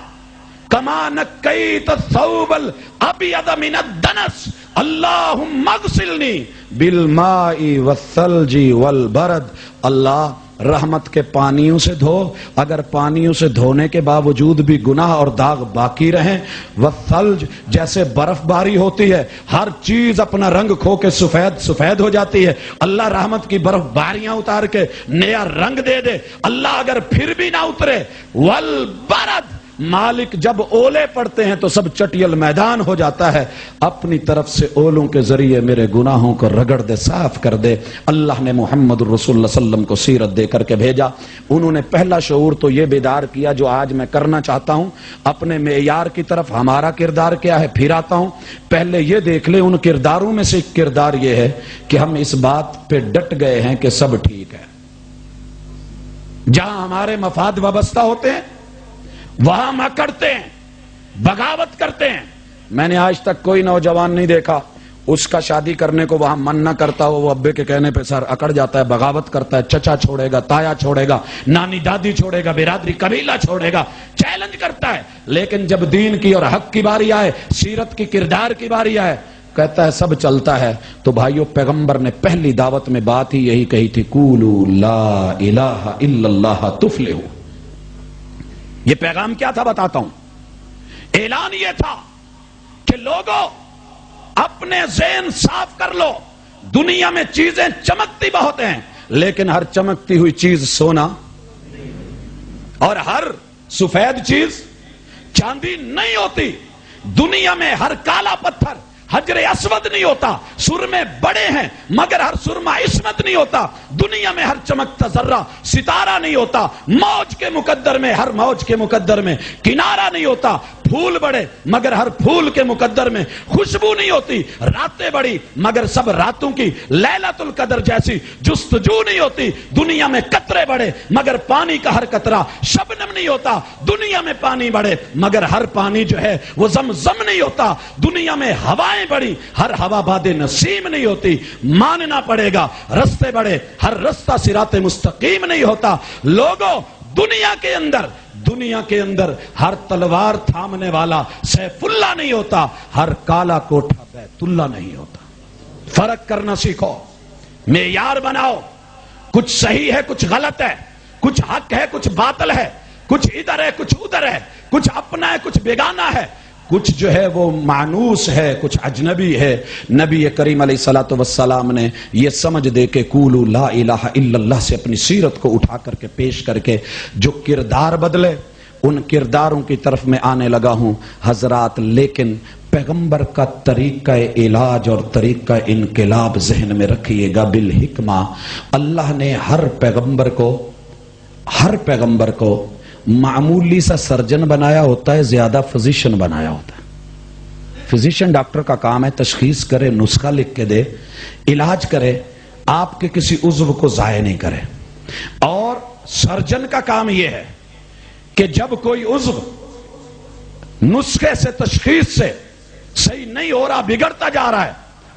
S4: کما نقیت الثوب الابیض من الدنس اللہم اغسلنی بالماء والثلج والبرد۔ اللہ رحمت کے پانیوں سے دھو، اگر پانیوں سے دھونے کے باوجود بھی گناہ اور داغ باقی رہیں، والثلج جیسے برف باری ہوتی ہے، ہر چیز اپنا رنگ کھو کے سفید سفید ہو جاتی ہے، اللہ رحمت کی برف باریاں اتار کے نیا رنگ دے دے۔ اللہ اگر پھر بھی نہ اترے، والبرد مالک جب اولے پڑتے ہیں تو سب چٹیل میدان ہو جاتا ہے، اپنی طرف سے اولوں کے ذریعے میرے گناہوں کو رگڑ دے، صاف کر دے۔ اللہ نے محمد الرسول اللہ صلی اللہ علیہ وسلم کو سیرت دے کر کے بھیجا۔ انہوں نے پہلا شعور تو یہ بیدار کیا جو آج میں کرنا چاہتا ہوں، اپنے معیار کی طرف ہمارا کردار کیا ہے پھر آتا ہوں۔ پہلے یہ دیکھ لیں ان کرداروں میں سے ایک کردار یہ ہے کہ ہم اس بات پہ ڈٹ گئے ہیں کہ سب ٹھیک ہے، جہاں ہمارے مفاد وابستہ ہوتے ہیں وہاں ہم اکڑتے ہیں، بغاوت کرتے ہیں۔ میں نے آج تک کوئی نوجوان نہیں دیکھا اس کا شادی کرنے کو وہاں من نہ کرتا ہو، وہ ابے کے کہنے پہ سر اکڑ جاتا ہے، بغاوت کرتا ہے، چچا چھوڑے گا، تایا چھوڑے گا، نانی دادی چھوڑے گا، برادری قبیلہ چھوڑے گا، چیلنج کرتا ہے۔ لیکن جب دین کی اور حق کی باری آئے، سیرت کی کردار کی باری آئے، کہتا ہے سب چلتا ہے۔ تو بھائیو پیغمبر نے پہلی دعوت میں بات ہی یہی کہی تھی، قولوا لا الہ الا اللہ تفلحوا۔ یہ پیغام کیا تھا بتاتا ہوں۔ اعلان یہ تھا کہ لوگوں اپنے ذہن صاف کر لو، دنیا میں چیزیں چمکتی بہت ہیں، لیکن ہر چمکتی ہوئی چیز سونا اور ہر سفید چیز چاندی نہیں ہوتی۔ دنیا میں ہر کالا پتھر حجر اسود نہیں ہوتا، سرمے بڑے ہیں مگر ہر سرما عصمت نہیں ہوتا۔ دنیا میں ہر چمکتا ذرہ ستارہ نہیں ہوتا، موج کے مقدر میں ہر موج کے مقدر میں کنارہ نہیں ہوتا۔ پھول بڑے مگر ہر پھول کے مقدر میں خوشبو نہیں ہوتی، راتیں بڑی مگر سب راتوں کی لیلۃ القدر جیسی جستجو نہیں ہوتی۔ دنیا میں قطرے بڑے مگر پانی کا ہر قطرہ شبنم نہیں ہوتا۔ دنیا میں پانی بڑے مگر ہر پانی جو ہے وہ زمزم نہیں ہوتا۔ دنیا میں ہوائیں بڑی ہر ہوا باد نسیم نہیں ہوتی۔ ماننا پڑے گا رستے بڑے ہر رستہ صراط مستقیم نہیں ہوتا۔ لوگوں دنیا کے اندر ہر تلوار تھامنے والا سیف اللہ نہیں ہوتا، ہر کالا کوٹھا بیت اللہ نہیں ہوتا۔ فرق کرنا سیکھو، معیار بناؤ، کچھ صحیح ہے کچھ غلط ہے، کچھ حق ہے کچھ باطل ہے، کچھ ادھر ہے کچھ ادھر ہے، کچھ اپنا ہے کچھ بیگانہ ہے، کچھ جو ہے وہ مانوس ہے کچھ اجنبی ہے۔ نبی کریم علیہ الصلوۃ والسلام نے یہ سمجھ دے کے قولوا لا الہ الا اللہ سے اپنی سیرت کو اٹھا کر کے پیش کر کے جو کردار بدلے ان کرداروں کی طرف میں آنے لگا ہوں حضرات، لیکن پیغمبر کا طریقہ علاج اور طریقہ انقلاب ذہن میں رکھیے گا بالحکمہ۔ اللہ نے ہر پیغمبر کو معمولی سا سرجن بنایا ہوتا ہے، زیادہ فزیشن بنایا ہوتا ہے۔ فزیشن ڈاکٹر کا کام ہے تشخیص کرے، نسخہ لکھ کے دے، علاج کرے، آپ کے کسی عضو کو ضائع نہیں کرے۔ اور سرجن کا کام یہ ہے کہ جب کوئی عضو نسخے سے تشخیص سے صحیح نہیں ہو رہا، بگڑتا جا رہا ہے،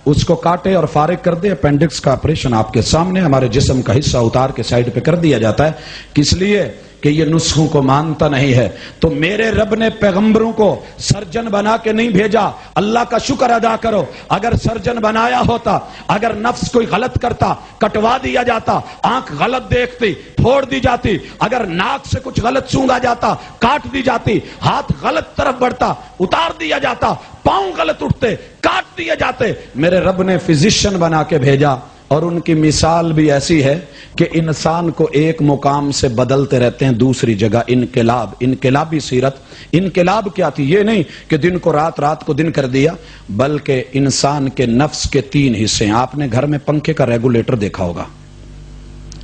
S4: اس کو کاٹے اور فارغ کر دے۔ اپینڈکس کا آپریشن آپ کے سامنے ہمارے جسم کا حصہ اتار کے سائیڈ پہ کر دیا جاتا ہے، کس لیے کہ یہ نسخوں کو مانتا نہیں ہے۔ تو میرے رب نے پیغمبروں کو سرجن بنا کے نہیں بھیجا۔ اللہ کا شکر ادا کرو، اگر سرجن بنایا ہوتا، اگر نفس کوئی غلط کرتا کٹوا دیا جاتا، آنکھ غلط دیکھتی پھوڑ دی جاتی، اگر ناک سے کچھ غلط سونگا جاتا کاٹ دی جاتی، ہاتھ غلط طرف بڑھتا اتار دیا جاتا، پاؤں غلط اٹھتے کاٹ دیے جاتے۔ میرے رب نے فزیشین بنا کے بھیجا، اور ان کی مثال بھی ایسی ہے کہ انسان کو ایک مقام سے بدلتے رہتے ہیں دوسری جگہ۔ انقلابی سیرت۔ انقلاب کیا تھی؟ یہ نہیں کہ دن کو رات، رات کو دن کر دیا، بلکہ انسان کے نفس کے 3 حصے ہیں۔ آپ نے گھر میں پنکھے کا ریگولیٹر دیکھا ہوگا،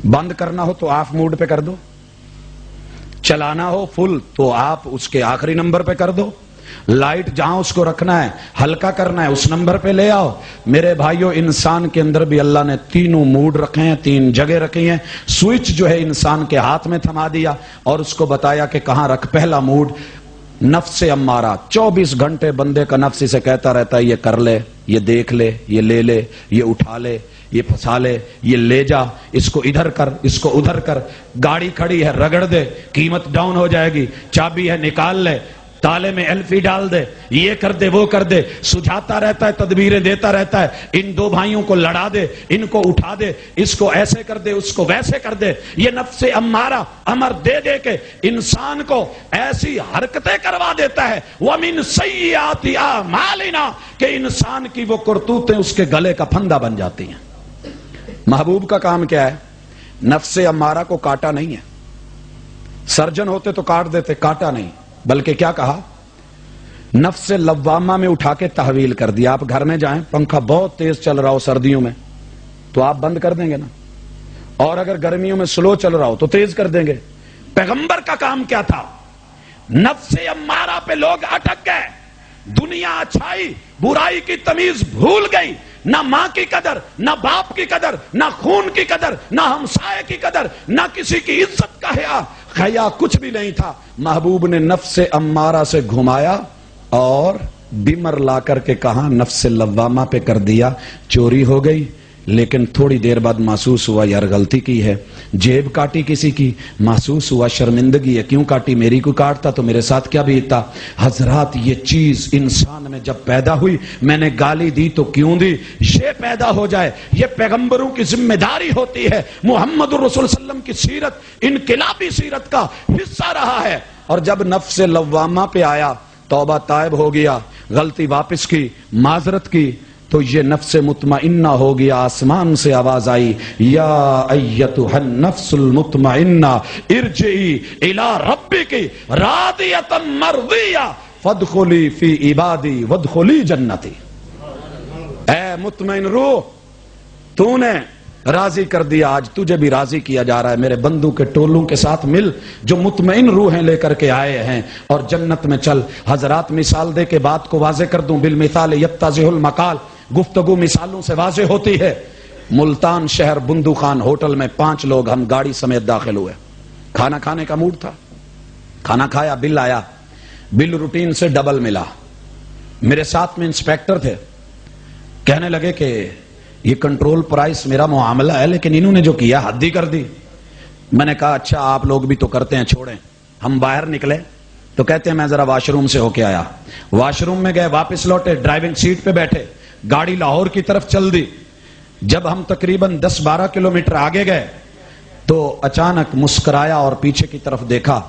S4: بند کرنا ہو تو آف موڈ پہ کر دو، چلانا ہو فل تو آپ اس کے آخری نمبر پہ کر دو، لائٹ جہاں اس کو رکھنا ہے ہلکا کرنا ہے اس نمبر پہ لے آؤ۔ میرے بھائیوں، انسان کے اندر بھی اللہ نے 3 موڈ رکھے ہیں، 3 جگہ رکھی ہیں۔ سوئچ جو ہے انسان کے ہاتھ میں تھما دیا اور اس کو بتایا کہ کہاں رکھ۔ پہلا موڈ نفس امارہ، 24 گھنٹے بندے کا نفس اسے کہتا رہتا ہے یہ کر لے، یہ دیکھ لے، یہ لے لے، یہ اٹھا لے، یہ پھنسا لے، یہ لے جا، اس کو ادھر کر، اس کو ادھر کر، گاڑی کھڑی ہے رگڑ دے، قیمت ڈاؤن ہو جائے گی، چابی ہے نکال لے، تالے میں ایلفی ڈال دے، یہ کر دے وہ کر دے، سجھاتا رہتا ہے، تدبیریں دیتا رہتا ہے۔ ان 2 بھائیوں کو لڑا دے، ان کو اٹھا دے، اس کو ایسے کر دے، اس کو ویسے کر دے۔ یہ نفس امارہ امر دے دے کے انسان کو ایسی حرکتیں کروا دیتا ہے وَمِن سَيِّئَاتِ أَعْمَالِنَا کہ انسان کی وہ کرتوتیں اس کے گلے کا پھندا بن جاتی ہیں۔ محبوب کا کام کیا ہے؟ نفس امارہ کو کاٹا نہیں ہے۔ سرجن ہوتے تو کاٹ دیتے، کاٹا نہیں، بلکہ کیا کہا؟ نفس لوامہ میں اٹھا کے تحویل کر دیا۔ آپ گھر میں جائیں، پنکھا بہت تیز چل رہا ہو سردیوں میں تو آپ بند کر دیں گے نا، اور اگر گرمیوں میں سلو چل رہا ہو تو تیز کر دیں گے۔ پیغمبر کا کام کیا تھا؟ نفس امارہ پہ لوگ اٹک گئے، دنیا اچھائی برائی کی تمیز بھول گئی، نہ ماں کی قدر، نہ باپ کی قدر، نہ خون کی قدر، نہ ہمسائے کی قدر، نہ کسی کی عزت کا حیا کچھ بھی نہیں تھا۔ محبوب نے نفس امارہ سے گھمایا اور بیمر لا کر کے کہاں نفس لوامہ پہ کر دیا۔ چوری ہو گئی، لیکن تھوڑی دیر بعد محسوس ہوا یار غلطی کی ہے۔ جیب کاٹی کسی کی، محسوس ہوا شرمندگی ہے، کیوں کاٹی؟ میری کو کاٹتا تو میرے ساتھ کیا بیتتا؟ حضرات، یہ چیز انسان میں جب پیدا ہوئی، میں نے گالی دی تو کیوں دی؟ یہ پیدا ہو جائے، یہ پیغمبروں کی ذمہ داری ہوتی ہے۔ محمد الرسول صلی اللہ علیہ وسلم کی سیرت انقلابی سیرت کا حصہ رہا ہے۔ اور جب نفس لوامہ پہ آیا، توبہ تائب ہو گیا، غلطی واپس کی، معذرت کی، تو یہ نفس مطمئنہ ہو گیا۔ آسمان سے آواز آئی، یا ایتھا النفس المطمئنہ ارجعی الی ربک راضیۃ مرضیہ فادخلی فی عبادی وادخلی جنتی۔ اے مطمئن روح، تو نے راضی کر دیا، آج تجھے بھی راضی کیا جا رہا ہے۔ میرے بندوں کے ٹولوں کے ساتھ مل جو مطمئن روحیں لے کر کے آئے ہیں، اور جنت میں چل۔ حضرات، مثال دے کے بات کو واضح کر دوں، بالمثال یتضح المقال، گفتگو مثالوں سے واضح ہوتی ہے۔ ملتان شہر بندو خان ہوٹل میں 5 لوگ ہم گاڑی سمیت داخل ہوئے، کھانا کھانے کا موڈ تھا، کھانا کھایا، بل آیا، بل روٹین سے ڈبل ملا۔ میرے ساتھ میں انسپیکٹر تھے، کہنے لگے کہ یہ کنٹرول پرائس میرا معاملہ ہے، لیکن انہوں نے جو کیا حد ہی کر دی۔ میں نے کہا اچھا آپ لوگ بھی تو کرتے ہیں، چھوڑیں۔ ہم باہر نکلے تو کہتے ہیں میں ذرا واش روم سے ہو کے آیا۔ واش روم میں گئے، واپس لوٹے، ڈرائیونگ سیٹ پہ بیٹھے، گاڑی لاہور کی طرف چل دی۔ جب ہم تقریباً 10-12 کلومیٹر آگے گئے تو اچانک مسکرایا اور پیچھے کی طرف دیکھا،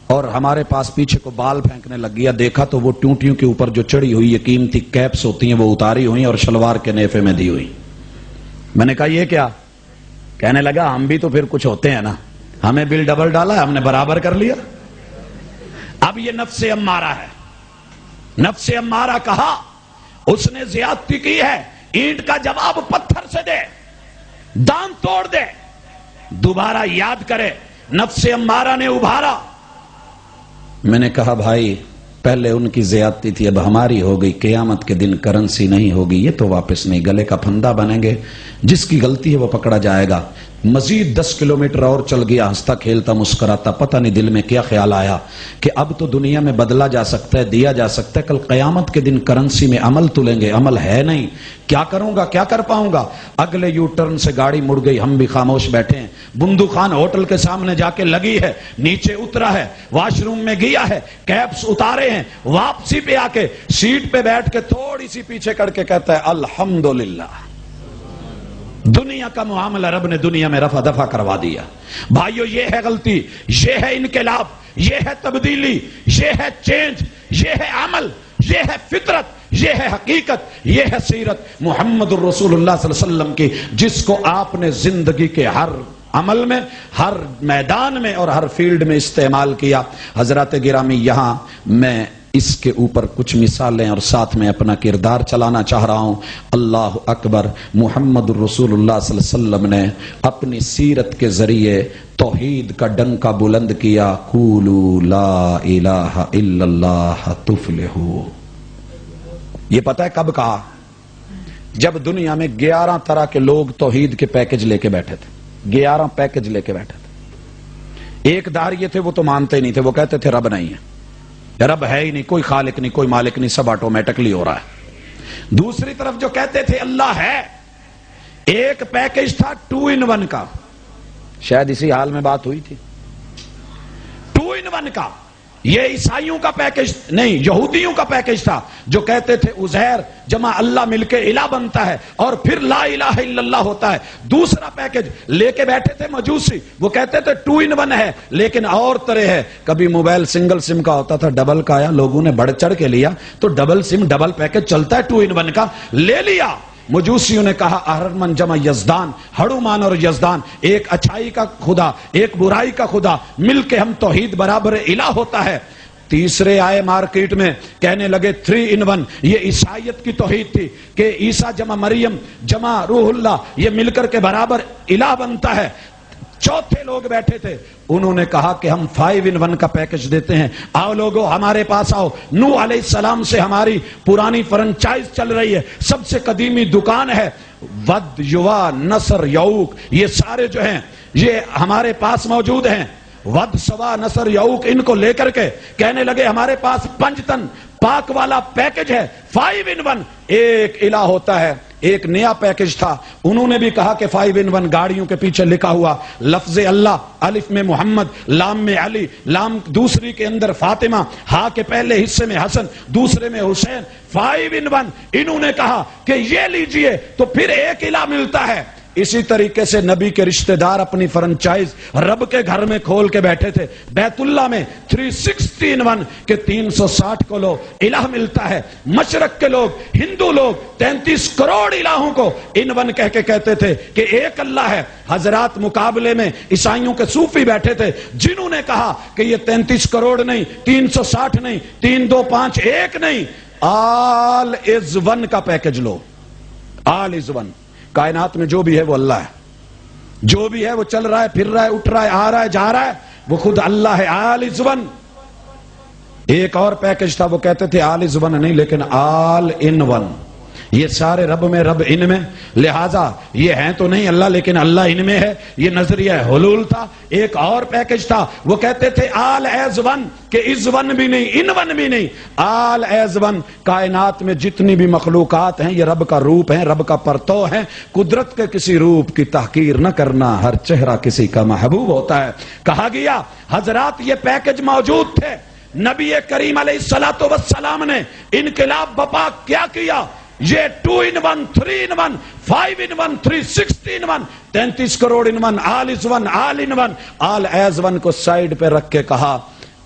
S4: اور ہمارے پاس پیچھے کو بال پھینکنے لگ گیا۔ دیکھا تو وہ ٹونٹیوں کے اوپر جو چڑھی ہوئی یہ قیمتی کیپس ہوتی ہیں وہ اتاری ہوئی اور شلوار کے نیفے میں دی ہوئی۔ میں نے کہا یہ کیا؟ کہنے لگا ہم بھی تو پھر کچھ ہوتے ہیں نا، ہمیں بل ڈبل ڈالا ہے، ہم نے برابر کر لیا۔ اب یہ نفس امارہ ہے. نفس امارہ کہا اس نے زیادتی کی ہے، اینٹ کا جواب پتھر سے دے، دانت توڑ دے. دوبارہ یاد کرے، نفس امارہ نے ابھارا. میں نے کہا بھائی پہلے ان کی زیادتی تھی، اب ہماری ہو گئی. قیامت کے دن کرنسی نہیں ہوگی، یہ تو واپس نہیں، گلے کا پھندا بنیں گے. جس کی غلطی ہے وہ پکڑا جائے گا. مزید 10 کلومیٹر اور چل گیا، ہنستا کھیلتا مسکراتا. پتہ نہیں دل میں کیا خیال آیا کہ اب تو دنیا میں بدلا جا سکتا ہے، دیا جا سکتا ہے، کل قیامت کے دن کرنسی میں عمل تلیں گے. عمل ہے نہیں، کیا کروں گا، کیا کر پاؤں گا. اگلے یو ٹرن سے گاڑی مڑ گئی، ہم بھی خاموش بیٹھے ہیں. بندو خان ہوٹل کے سامنے جا کے لگی ہے، نیچے اترا ہے، واش روم میں گیا ہے، کیپس اتارے ہیں، واپسی پہ آ کے سیٹ پہ بیٹھ کے تھوڑی سی پیچھے کر کے کہتا ہے الحمدللہ. دنیا کا معاملہ رب نے دنیا میں رفع دفع کروا دیا. بھائیو یہ ہے غلطی، یہ ہے انقلاب، یہ ہے تبدیلی، یہ ہے چینج، یہ ہے عمل، یہ ہے فطرت، یہ ہے حقیقت، یہ ہے سیرت محمد الرسول اللہ صلی اللہ علیہ وسلم کی، جس کو آپ نے زندگی کے ہر عمل میں، ہر میدان میں اور ہر فیلڈ میں استعمال کیا. حضرات گرامی، یہاں میں اس کے اوپر کچھ مثالیں اور ساتھ میں اپنا کردار چلانا چاہ رہا ہوں. اللہ اکبر. محمد الرسول اللہ صلی اللہ علیہ وسلم نے اپنی سیرت کے ذریعے توحید کا ڈنکا بلند کیا. قولوا لا الہ الا اللہ تفلحوا. یہ پتہ ہے کب کہا؟ جب دنیا میں 11 طرح کے لوگ توحید کے پیکج لے کے بیٹھے تھے. 11 پیکج لے کے بیٹھے تھے. ایک داریے تھے، وہ تو مانتے نہیں تھے، وہ کہتے تھے رب نہیں ہے، رب ہے ہی نہیں، کوئی خالق نہیں، کوئی مالک نہیں، سب آٹومیٹکلی ہو رہا ہے. دوسری طرف جو کہتے تھے اللہ ہے، ایک پیکج تھا 2 in 1 کا. شاید اسی حال میں بات ہوئی تھی. 2 in 1 کا. یہ عیسائیوں کا پیکج نہیں، یہودیوں کا پیکج تھا، جو کہتے تھے عزیر جمع اللہ مل کے الہ بنتا ہے اور پھر لا الہ الا اللہ ہوتا ہے. دوسرا پیکج لے کے بیٹھے تھے مجوسی، وہ کہتے تھے 2 in 1 ہے لیکن اور طرح ہے. کبھی موبائل سنگل سم کا ہوتا تھا، ڈبل کا آیا، لوگوں نے بڑھ چڑھ کے لیا تو ڈبل سم ڈبل پیکج چلتا ہے 2 in 1 کا، لے لیا. مجوسیوں نے کہا اہرمن جمع یزدان، ہڑومان اور یزدان، ایک اچھائی کا خدا ایک برائی کا خدا، مل کے ہم توحید برابر الہ ہوتا ہے. تیسرے آئے مارکیٹ میں، کہنے لگے 3 in 1. یہ عیسائیت کی توحید تھی کہ عیسیٰ جمع مریم جمع روح اللہ یہ مل کر کے برابر الہ بنتا ہے. چوتھے لوگ بیٹھے تھے، انہوں نے کہا کہ ہم 5 in 1 کا پیکج دیتے ہیں، آؤ لوگو ہمارے پاس آؤ. نوح علیہ السلام سے ہماری پرانی فرنچائز چل رہی ہے، سب سے قدیمی دکان ہے. ود، یوا، نصر، یعوق، یہ سارے جو ہیں یہ ہمارے پاس موجود ہیں. ود، سوا، نصر، یعوق، ان کو لے کر کے کہنے لگے ہمارے پاس پنجتن پاک والا پیکج ہے. 5 in 1 ایک الہ ہوتا ہے. ایک نیا پیکج تھا، انہوں نے بھی کہا کہ 5 in 1 گاڑیوں کے پیچھے لکھا ہوا لفظ اللہ، الف میں محمد، لام میں علی، لام دوسری کے اندر فاطمہ، ہاں کے پہلے حصے میں حسن، دوسرے میں حسین. 5 in 1 انہوں نے کہا کہ یہ لیجئے تو پھر ایک الہ ملتا ہے. اسی طریقے سے نبی کے رشتہ دار اپنی فرنچائز رب کے گھر میں کھول کے بیٹھے تھے. بیت اللہ میں 360 in 1 کہ 360 کو لو الہ ملتا ہے. مشرق کے لوگ، ہندو لوگ 33 کروڑ الہوں کو in 1 کہہ کے کہتے تھے کہ ایک اللہ ہے. حضرات مقابلے میں عیسائیوں کے صوفی بیٹھے تھے جنہوں نے کہا کہ یہ 33 کروڑ نہیں، 360 نہیں، 3 2 5 1 نہیں، آل از ون کا پیکج لو. All is one. کائنات میں جو بھی ہے وہ اللہ ہے، جو بھی ہے وہ چل رہا ہے، پھر رہا ہے، اٹھ رہا ہے، آ رہا ہے، جا رہا ہے، وہ خود اللہ ہے. آل از ون. ایک اور پیکج تھا، وہ کہتے تھے آل از ون نہیں لیکن آل ان ون. یہ سارے رب میں، رب ان میں، لہذا یہ ہیں تو نہیں اللہ لیکن اللہ ان میں ہے. یہ نظریہ حلول تھا. ایک اور پیکج تھا، وہ کہتے تھے آل ایز ون کہ از ون بھی نہیں، ان ون بھی نہیں، آل ایز ون. کائنات میں جتنی بھی مخلوقات ہیں یہ رب کا روپ ہیں، رب کا پرتو ہیں. قدرت کے کسی روپ کی تحقیر نہ کرنا، ہر چہرہ کسی کا محبوب ہوتا ہے. کہا گیا حضرات یہ پیکج موجود تھے. نبی کریم علیہ الصلوۃ والسلام نے انقلاب بپا کیا کیا؟ یہ 2 in 1 3 in 1 5 in 1 360 in 1 33 crore in 1 all is one, all in one, all as one کو سائیڈ پہ رکھ کے کہا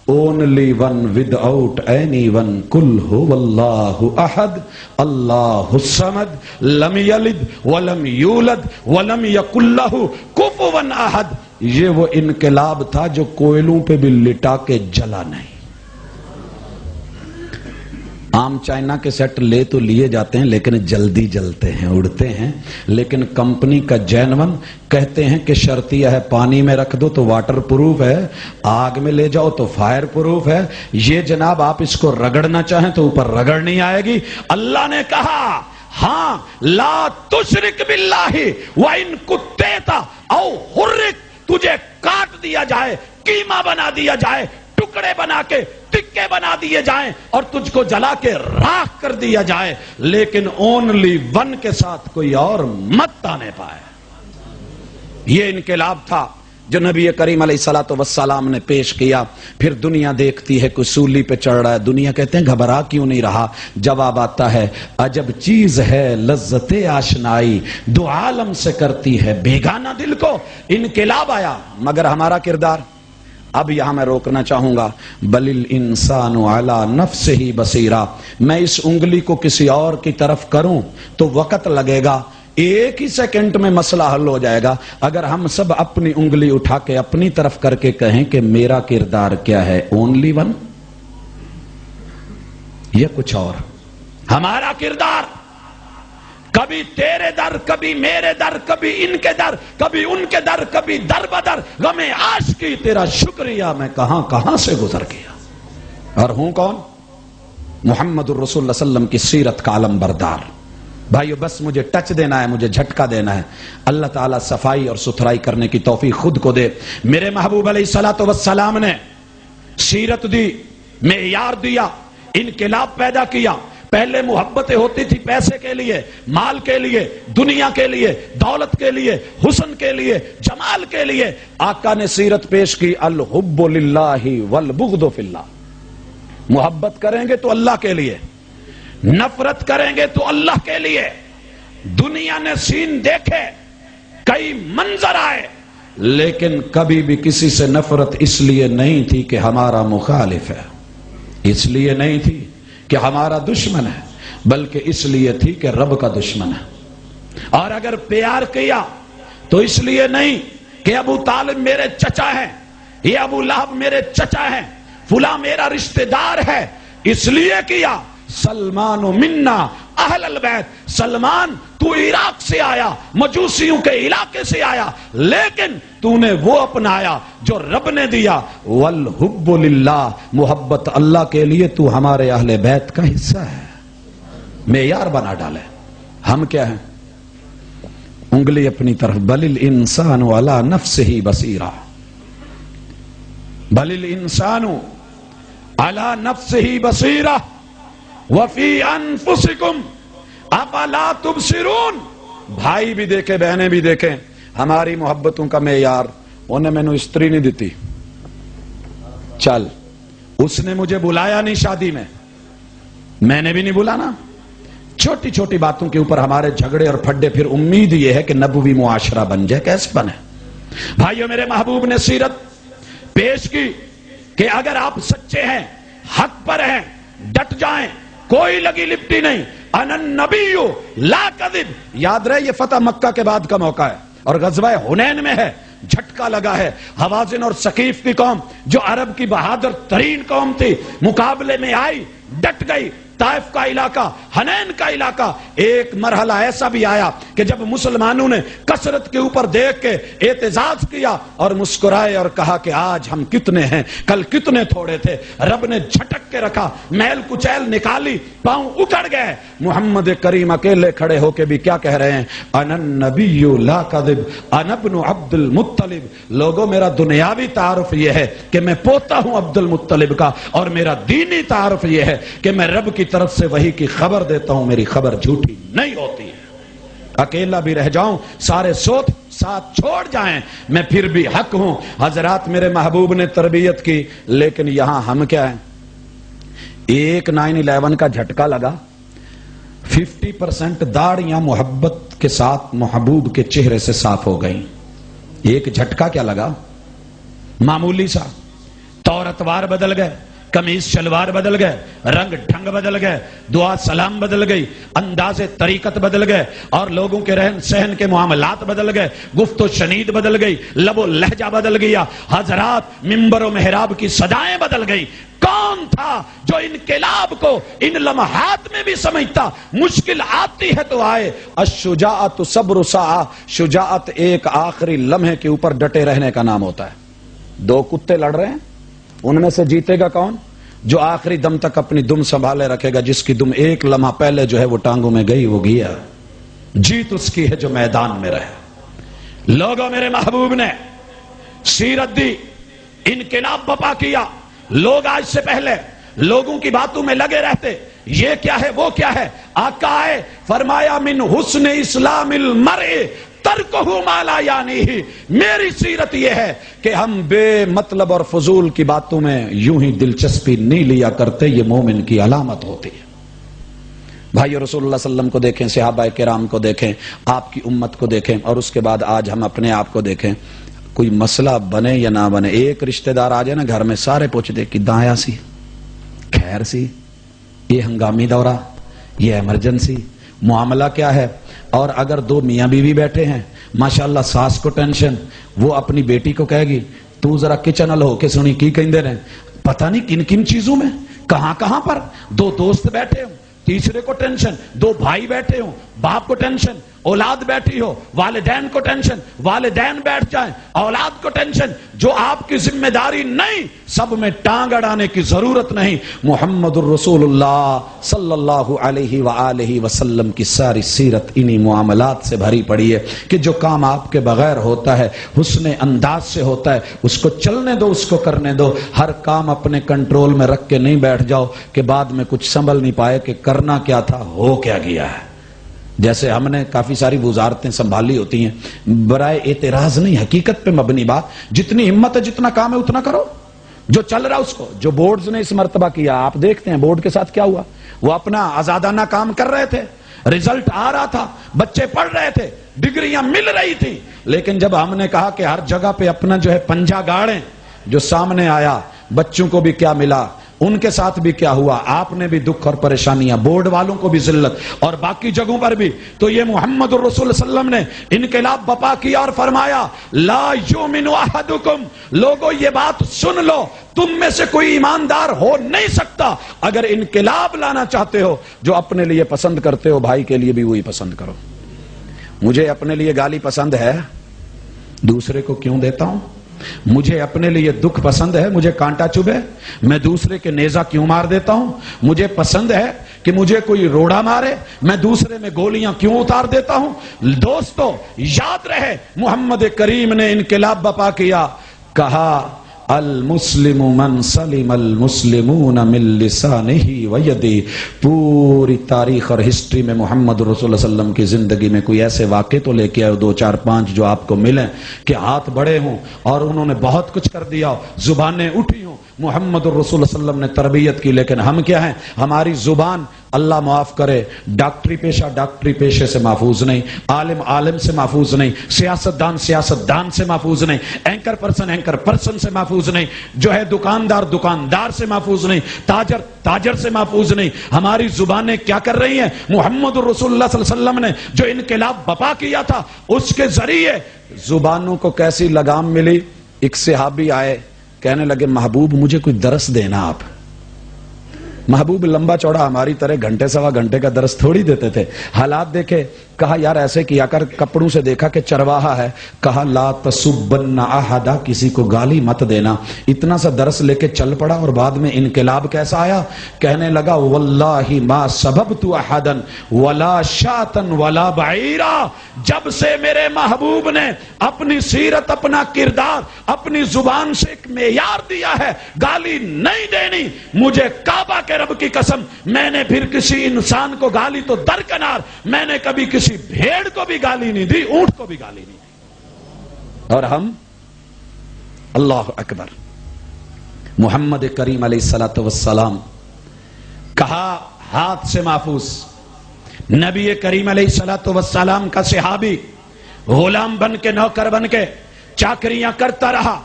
S4: only one without anyone. قل هو اللہ احد اللہ الصمد لم یلد ولم یولد ولم یکن لہ کفوا احد. یہ وہ انقلاب تھا جو کوئلوں پہ بھی لٹا کے جلا نہیں. عام چائنا کے سیٹ لے تو لیے جاتے ہیں لیکن جلدی جلتے ہیں، اڑتے ہیں، لیکن کمپنی کا جینون کہتے ہیں کہ شرطیہ ہے پانی میں رکھ دو تو واٹر پروف ہے، آگ میں لے جاؤ تو فائر پروف ہے۔ یہ جناب آپ اس کو رگڑنا چاہیں تو اوپر رگڑ نہیں آئے گی۔ اللہ نے کہا ہاں لا تشرک باللہ وَإِن كُتِّیتَ أَوْ حُرِّقْ، تجھے کاٹ دیا جائے، قیمہ بنا دیا جائے، ٹکڑے بنا کے ٹکے بنا دیے جائیں اور تجھ کو جلا کے راکھ کر دیا جائے، لیکن اونلی ون کے ساتھ کوئی اور مت آنے پائے۔ یہ انقلاب تھا جو نبی کریم علیہ السلام نے پیش کیا۔ پھر دنیا دیکھتی ہے کوئی سولی پہ چڑھ رہا ہے، دنیا کہتے ہیں گھبرا کیوں نہیں رہا؟ جواب آتا ہے عجب چیز ہے لذت آشنائی، دو عالم سے کرتی ہے بیگانہ دل کو۔ انقلاب آیا مگر ہمارا کردار، اب یہاں میں روکنا چاہوں گا۔ بل الانسان علی نفسہ بصیرہ، میں اس انگلی کو کسی اور کی طرف کروں تو وقت لگے گا، ایک ہی سیکنڈ میں مسئلہ حل ہو جائے گا۔ اگر ہم سب اپنی انگلی اٹھا کے اپنی طرف کر کے کہیں کہ میرا کردار کیا ہے، اونلی ون یا کچھ اور؟ ہمارا کردار کبھی تیرے در، کبھی میرے در، کبھی ان کے در، کبھی ان کے در، کبھی در بدر، غم عاشقی تیرا شکریہ میں کہاں کہاں سے گزر گیا۔ اور ہوں کون؟ محمد الرسول اللہ صلی اللہ علیہ وسلم کی سیرت کا علم بردار۔ بھائیو بس مجھے ٹچ دینا ہے، مجھے جھٹکا دینا ہے۔ اللہ تعالیٰ صفائی اور ستھرائی کرنے کی توفیق خود کو دے۔ میرے محبوب علیہ السلام نے سیرت دی، معیار دیا، انقلاب پیدا کیا۔ پہلے محبتیں ہوتی تھی پیسے کے لیے، مال کے لیے، دنیا کے لیے، دولت کے لیے، حسن کے لیے، جمال کے لیے۔ آقا نے سیرت پیش کی الحب للہ والبغض فی اللہ، محبت کریں گے تو اللہ کے لیے، نفرت کریں گے تو اللہ کے لیے۔ دنیا نے سین دیکھے، کئی منظر آئے، لیکن کبھی بھی کسی سے نفرت اس لیے نہیں تھی کہ ہمارا مخالف ہے، اس لیے نہیں تھی کہ ہمارا دشمن ہے، بلکہ اس لیے تھی کہ رب کا دشمن ہے۔ اور اگر پیار کیا تو اس لیے نہیں کہ ابو طالب میرے چچا ہیں، یہ ابو لہب میرے چچا ہیں، فلاں میرا رشتہ دار ہے، اس لیے کیا سلمان منا اہل البیت، سلمان تو عراق سے آیا، مجوسیوں کے علاقے سے آیا، لیکن تو نے وہ اپنایا جو رب نے دیا۔ والحب للہ، محبت اللہ کے لیے، تو ہمارے اہل بیت کا حصہ ہے۔ معیار بنا ڈالے ہم کیا ہیں؟ انگلی اپنی طرف، بل الانسان علی نفسہ بصیرہ، بل الانسان علی نفسہ بصیرہ وفی انفسکم افلا تبصرون۔ بھائی بھی دیکھیں، بہنیں بھی دیکھیں، ہماری محبتوں کا معیار۔ انہیں میں نے استری نہیں دیتی، چل اس نے مجھے بلایا نہیں شادی میں نے بھی نہیں بلانا۔ چھوٹی چھوٹی باتوں کے اوپر ہمارے جھگڑے اور پھڈے، پھر امید یہ ہے کہ نبوی معاشرہ بن جائے، کیسے بنے؟ بھائیو میرے محبوب نے سیرت پیش کی کہ اگر آپ سچے ہیں، حق پر ہیں، ڈٹ جائیں، کوئی لگی لپٹی نہیں۔ انا النبی لا کذب، یاد رہے یہ فتح مکہ کے بعد کا موقع ہے اور غزوہ حنین میں ہے۔ جھٹکا لگا ہے، حوازن اور ثقیف کی قوم جو عرب کی بہادر ترین قوم تھی، مقابلے میں آئی، ڈٹ گئی۔ طائف کا علاقہ، حنین کا علاقہ، ایک مرحلہ ایسا بھی آیا کہ جب مسلمانوں نے کثرت کے اوپر دیکھ کے اعتزاز کیا اور مسکرائے اور کہا کہ آج ہم کتنے ہیں، کل کتنے تھوڑے تھے، رب نے جھٹک کے رکھا، میل کچیل نکالی، پاؤں اکڑ گئے۔ محمد کریم اکیلے کھڑے ہو کے بھی کیا کہہ رہے ہیں؟ انا النبی لا کذب انا ابن عبد المطلب۔ لوگوں میرا دنیاوی تعارف یہ ہے کہ میں پوتا ہوں عبد المطلب کا، اور میرا دینی تعارف یہ ہے کہ میں رب کی طرف سے وحی کی خبر دیتا ہوں، میری خبر جھوٹی نہیں ہوتی ہے۔ اکیلا بھی رہ جاؤں، سارے ساتھ چھوڑ جائیں، میں پھر بھی حق ہوں۔ حضرات میرے محبوب نے تربیت کی، لیکن یہاں ہم کیا ہیں؟ ایک 9/11 کا جھٹکا لگا، 50% داڑیاں محبت کے ساتھ محبوب کے چہرے سے صاف ہو گئیں۔ ایک جھٹکا کیا لگا؟ معمولی سا، طور اتوار بدل گئے، قمیص شلوار بدل گئے، رنگ ڈھنگ بدل گئے، دعا سلام بدل گئی، انداز طریقت بدل گئے، اور لوگوں کے رہن سہن کے معاملات بدل گئے، گفت و شنید بدل گئی، لب و لہجہ بدل گیا۔ حضرات ممبر و محراب کی صدائیں بدل گئی۔ کون کون تھا جو انقلاب کو ان لمحات میں بھی سمجھتا؟ مشکل آتی ہے تو آئے، الشجاعت صبر ساعہ، شجاعت ایک آخری لمحے کے اوپر ڈٹے رہنے کا نام ہوتا ہے۔ دو کتے لڑ رہے ہیں، ان میں سے جیتے گا کون؟ جو آخری دم تک اپنی دم سنبھالے رکھے گا، جس کی دم ایک لمحہ پہلے جو ہے وہ ٹانگوں میں گئی وہ گیا۔ جیت اس کی ہے جو میدان میں رہے۔ لوگوں، میرے محبوب نے سیرت دی، انقلاب بپا کیا۔ لوگ آج سے پہلے لوگوں کی باتوں میں لگے رہتے، یہ کیا ہے وہ کیا ہے۔ آقا آئے، فرمایا من حسن اسلام المرء ترکہ ما لا یعنیہ۔ میری سیرت یہ ہے کہ ہم بے مطلب اور فضول کی باتوں میں یوں ہی دلچسپی نہیں لیا کرتے، یہ مومن کی علامت ہوتی ہے۔ بھائیو، رسول اللہ صلی اللہ علیہ وسلم کو دیکھیں، صحابہ کرام کو دیکھیں، آپ کی امت کو دیکھیں، اور اس کے بعد آج ہم اپنے آپ کو دیکھیں۔ کوئی مسئلہ بنے یا نہ بنے، ایک رشتہ دار آ جائے نا گھر میں، سارے پوچھتے کہ دایا سی، خیر سی، یہ ہنگامی دورہ، یہ ایمرجنسی، معاملہ کیا ہے۔ اور اگر دو میاں بیوی بیٹھے ہیں، ماشاءاللہ ساس کو ٹینشن، وہ اپنی بیٹی کو کہے گی تو ذرا کچن ال ہو کے سنی کی کہیں دے رہے، پتہ نہیں کن کن چیزوں میں، کہاں کہاں پر۔ دو دوست بیٹھے ہوں، تیسرے کو ٹینشن، دو بھائی بیٹھے ہوں، باپ کو ٹینشن، اولاد بیٹھی ہو، والدین کو ٹینشن، والدین بیٹھ جائیں، اولاد کو ٹینشن۔ جو آپ کی ذمہ داری نہیں، سب میں ٹانگ اڑانے کی ضرورت نہیں۔ محمد الرسول اللہ صلی اللہ علیہ وآلہ وسلم کی ساری سیرت انہی معاملات سے بھری پڑی ہے کہ جو کام آپ کے بغیر ہوتا ہے، حسن انداز سے ہوتا ہے، اس کو چلنے دو، اس کو کرنے دو۔ ہر کام اپنے کنٹرول میں رکھ کے نہیں بیٹھ جاؤ کہ بعد میں کچھ سنبھل نہیں پائے کہ کرنا کیا تھا، ہو کیا گیا ہے۔ جیسے ہم نے کافی ساری وزارتیں سنبھالی ہوتی ہیں، برائے اعتراض نہیں، حقیقت پہ مبنی بات، جتنی ہمت ہے جتنا کام ہے اتنا کرو، جو چل رہا اس کو۔ جو بورڈز نے اس مرتبہ کیا، آپ دیکھتے ہیں بورڈ کے ساتھ کیا ہوا۔ وہ اپنا آزادانہ کام کر رہے تھے، رزلٹ آ رہا تھا، بچے پڑھ رہے تھے، ڈگریاں مل رہی تھی، لیکن جب ہم نے کہا کہ ہر جگہ پہ اپنا جو ہے پنجا گاڑیں، جو سامنے آیا، بچوں کو بھی کیا ملا، ان کے ساتھ بھی کیا ہوا، آپ نے بھی دکھ اور پریشانیاں، بورڈ والوں کو بھی ذلت، اور باقی جگہوں پر بھی۔ تو یہ محمد الرسول صلی اللہ علیہ وسلم نے انقلاب بپا کیا اور فرمایا لا یؤمن احدکم، لوگوں یہ بات سن لو، تم میں سے کوئی ایماندار ہو نہیں سکتا اگر انقلاب لانا چاہتے ہو۔ جو اپنے لیے پسند کرتے ہو بھائی کے لیے بھی وہی پسند کرو۔ مجھے اپنے لیے گالی پسند ہے، دوسرے کو کیوں دیتا ہوں؟ مجھے اپنے لیے دکھ پسند ہے، مجھے کانٹا چبھے، میں دوسرے کے نیزہ کیوں مار دیتا ہوں؟ مجھے پسند ہے کہ مجھے کوئی روڑا مارے، میں دوسرے میں گولیاں کیوں اتار دیتا ہوں؟ دوستو، یاد رہے محمد کریم نے انقلاب بپا کیا، کہا المسلم من سلم المسلمون من لسانہ ویدہ۔ پوری تاریخ اور ہسٹری میں محمد رسول اللہ صلی اللہ علیہ وسلم کی زندگی میں کوئی ایسے واقعے تو لے کے آئے 2 4 5 جو آپ کو ملیں کہ ہاتھ بڑے ہوں اور انہوں نے بہت کچھ کر دیا، زبانیں اٹھی ہوں، محمد الرسول صلی اللہ علیہ وسلم نے تربیت کی۔ لیکن ہم کیا ہیں؟ ہماری زبان، اللہ معاف کرے، ڈاکٹری پیشہ ڈاکٹری پیشے سے محفوظ نہیں، عالم عالم سے محفوظ نہیں، سیاستدان سیاستدان سے محفوظ نہیں، اینکر پرسن سے محفوظ نہیں، جو ہے دکاندار دکاندار سے محفوظ نہیں، تاجر تاجر سے محفوظ نہیں۔ ہماری زبانیں کیا کر رہی ہیں؟ محمد الرسول اللہ صلی اللہ علیہ وسلم نے جو انقلاب بپا کیا تھا، اس کے ذریعے زبانوں کو کیسی لگام ملی۔ ایک صحابی آئے، کہنے لگے محبوب مجھے کوئی درس دینا آپ۔ محبوب لمبا چوڑا ہماری طرح گھنٹے سوا گھنٹے کا درس تھوڑی دیتے تھے، حالات دیکھے، کہا یار ایسے کیا کر، کپڑوں سے دیکھا کہ چرواہا ہے، کہا لا تسبن احدا، کسی کو گالی مت دینا۔ اتنا سا درس لے کے چل پڑا، اور بعد میں انقلاب کیسا آیا؟ کہنے لگا واللہ ما سببت احدا ولا شاتا ولا بعیرا۔ جب سے میرے محبوب نے اپنی سیرت، اپنا کردار، اپنی زبان سے ایک معیار دیا ہے، گالی نہیں دینی، مجھے کعبہ کے رب کی قسم، میں نے پھر کسی انسان کو گالی تو درکنار، میں نے کبھی کسی بھیڑ کو بھی گالی نہیں دی، اونٹ کو بھی گالی نہیں دی۔ اور ہم، اللہ اکبر، محمد کریم علیہ الصلوۃ والسلام، کہا ہاتھ سے محفوظ، نبی کریم علیہ الصلوۃ والسلام کا صحابی غلام بن کے، نوکر بن کے چاکریاں کرتا رہا،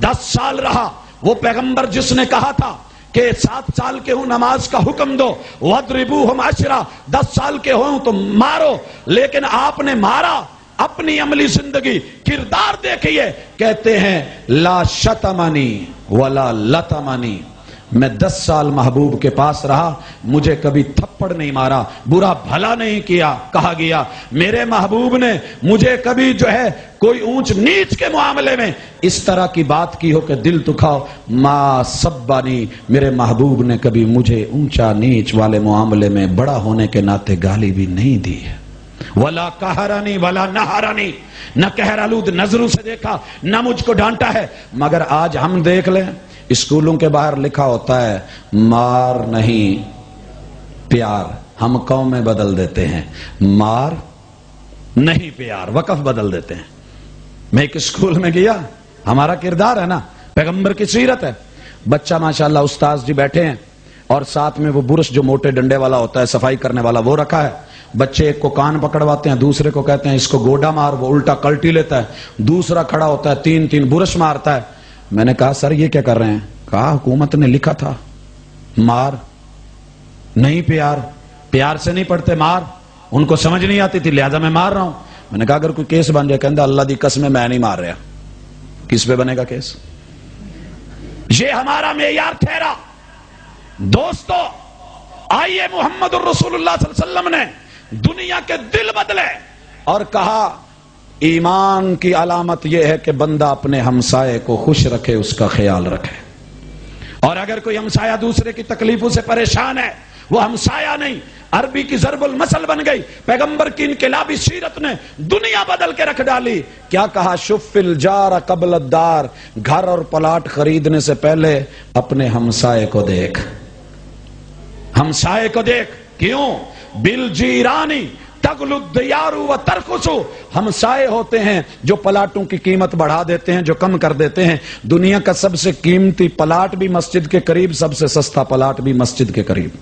S4: 10 سال رہا۔ وہ پیغمبر جس نے کہا تھا کہ 7 سال کے ہوں نماز کا حکم دو، وَاضْرِبُوهُمْ 10 10 سال کے ہوں تو مارو، لیکن آپ نے مارا۔ اپنی عملی زندگی، کردار دیکھیے، کہتے ہیں لا شتمنی ولا لتمنی، میں 10 سال محبوب کے پاس رہا, مجھے کبھی تھپڑ نہیں مارا, برا بھلا نہیں کیا کہا گیا. میرے محبوب نے مجھے کبھی جو ہے کوئی اونچ نیچ کے معاملے میں اس طرح کی بات کی ہو کہ دل دکھاؤ, ما سبانی, میرے محبوب نے کبھی مجھے اونچا نیچ والے معاملے میں بڑا ہونے کے ناطے گالی بھی نہیں دی ہے. ولا قہرانی ولا نہرانی, نہ قہر آلود نظروں سے دیکھا, نہ مجھ کو ڈانٹا ہے. مگر آج ہم دیکھ لیں, اسکولوں کے باہر لکھا ہوتا ہے مار نہیں پیار, ہم قومیں بدل دیتے ہیں, مار نہیں پیار, وقف بدل دیتے ہیں. میں ایک اسکول میں گیا, ہمارا کردار ہے نا, پیغمبر کی سیرت ہے. بچہ ماشاءاللہ استاذ جی بیٹھے ہیں اور ساتھ میں وہ برش جو موٹے ڈنڈے والا ہوتا ہے صفائی کرنے والا وہ رکھا ہے. بچے ایک کو کان پکڑواتے ہیں, دوسرے کو کہتے ہیں اس کو گوڈا مار, وہ الٹا کلٹی لیتا ہے. دوسرا کھڑا ہوتا ہے 3 برش مارتا ہے. میں نے کہا سر یہ کیا کر رہے ہیں؟ کہا حکومت نے لکھا تھا مار نہیں پیار, پیار سے نہیں پڑھتے مار, ان کو سمجھ نہیں آتی تھی لہذا میں مار رہا ہوں. میں نے کہا اگر کوئی کیس بن جائے, کہندہ اللہ دی قسم میں نہیں مار رہا. کس پہ بنے گا کیس؟ یہ ہمارا معیار ٹھہرا. دوستو آئیے محمد الرسول اللہ صلی اللہ علیہ وسلم نے دنیا کے دل بدلے اور کہا ایمان کی علامت یہ ہے کہ بندہ اپنے ہمسائے کو خوش رکھے, اس کا خیال رکھے. اور اگر کوئی ہمسایہ دوسرے کی تکلیفوں سے پریشان ہے, وہ ہمسایہ نہیں, عربی کی ضرب المثل بن گئی. پیغمبر کی انقلابی سیرت نے دنیا بدل کے رکھ ڈالی. کیا کہا؟ شف الجار قبل الدار, گھر اور پلاٹ خریدنے سے پہلے اپنے ہمسائے کو دیکھ, ہمسائے کو دیکھ. کیوں؟ بالجیرانی تغلو الدیار و ترخص, ہمسائے ہوتے ہیں جو پلاٹوں کی قیمت بڑھا دیتے ہیں, جو کم کر دیتے ہیں. دنیا کا سب سے قیمتی پلاٹ بھی مسجد کے قریب, سب سے سستا پلاٹ بھی مسجد کے قریب.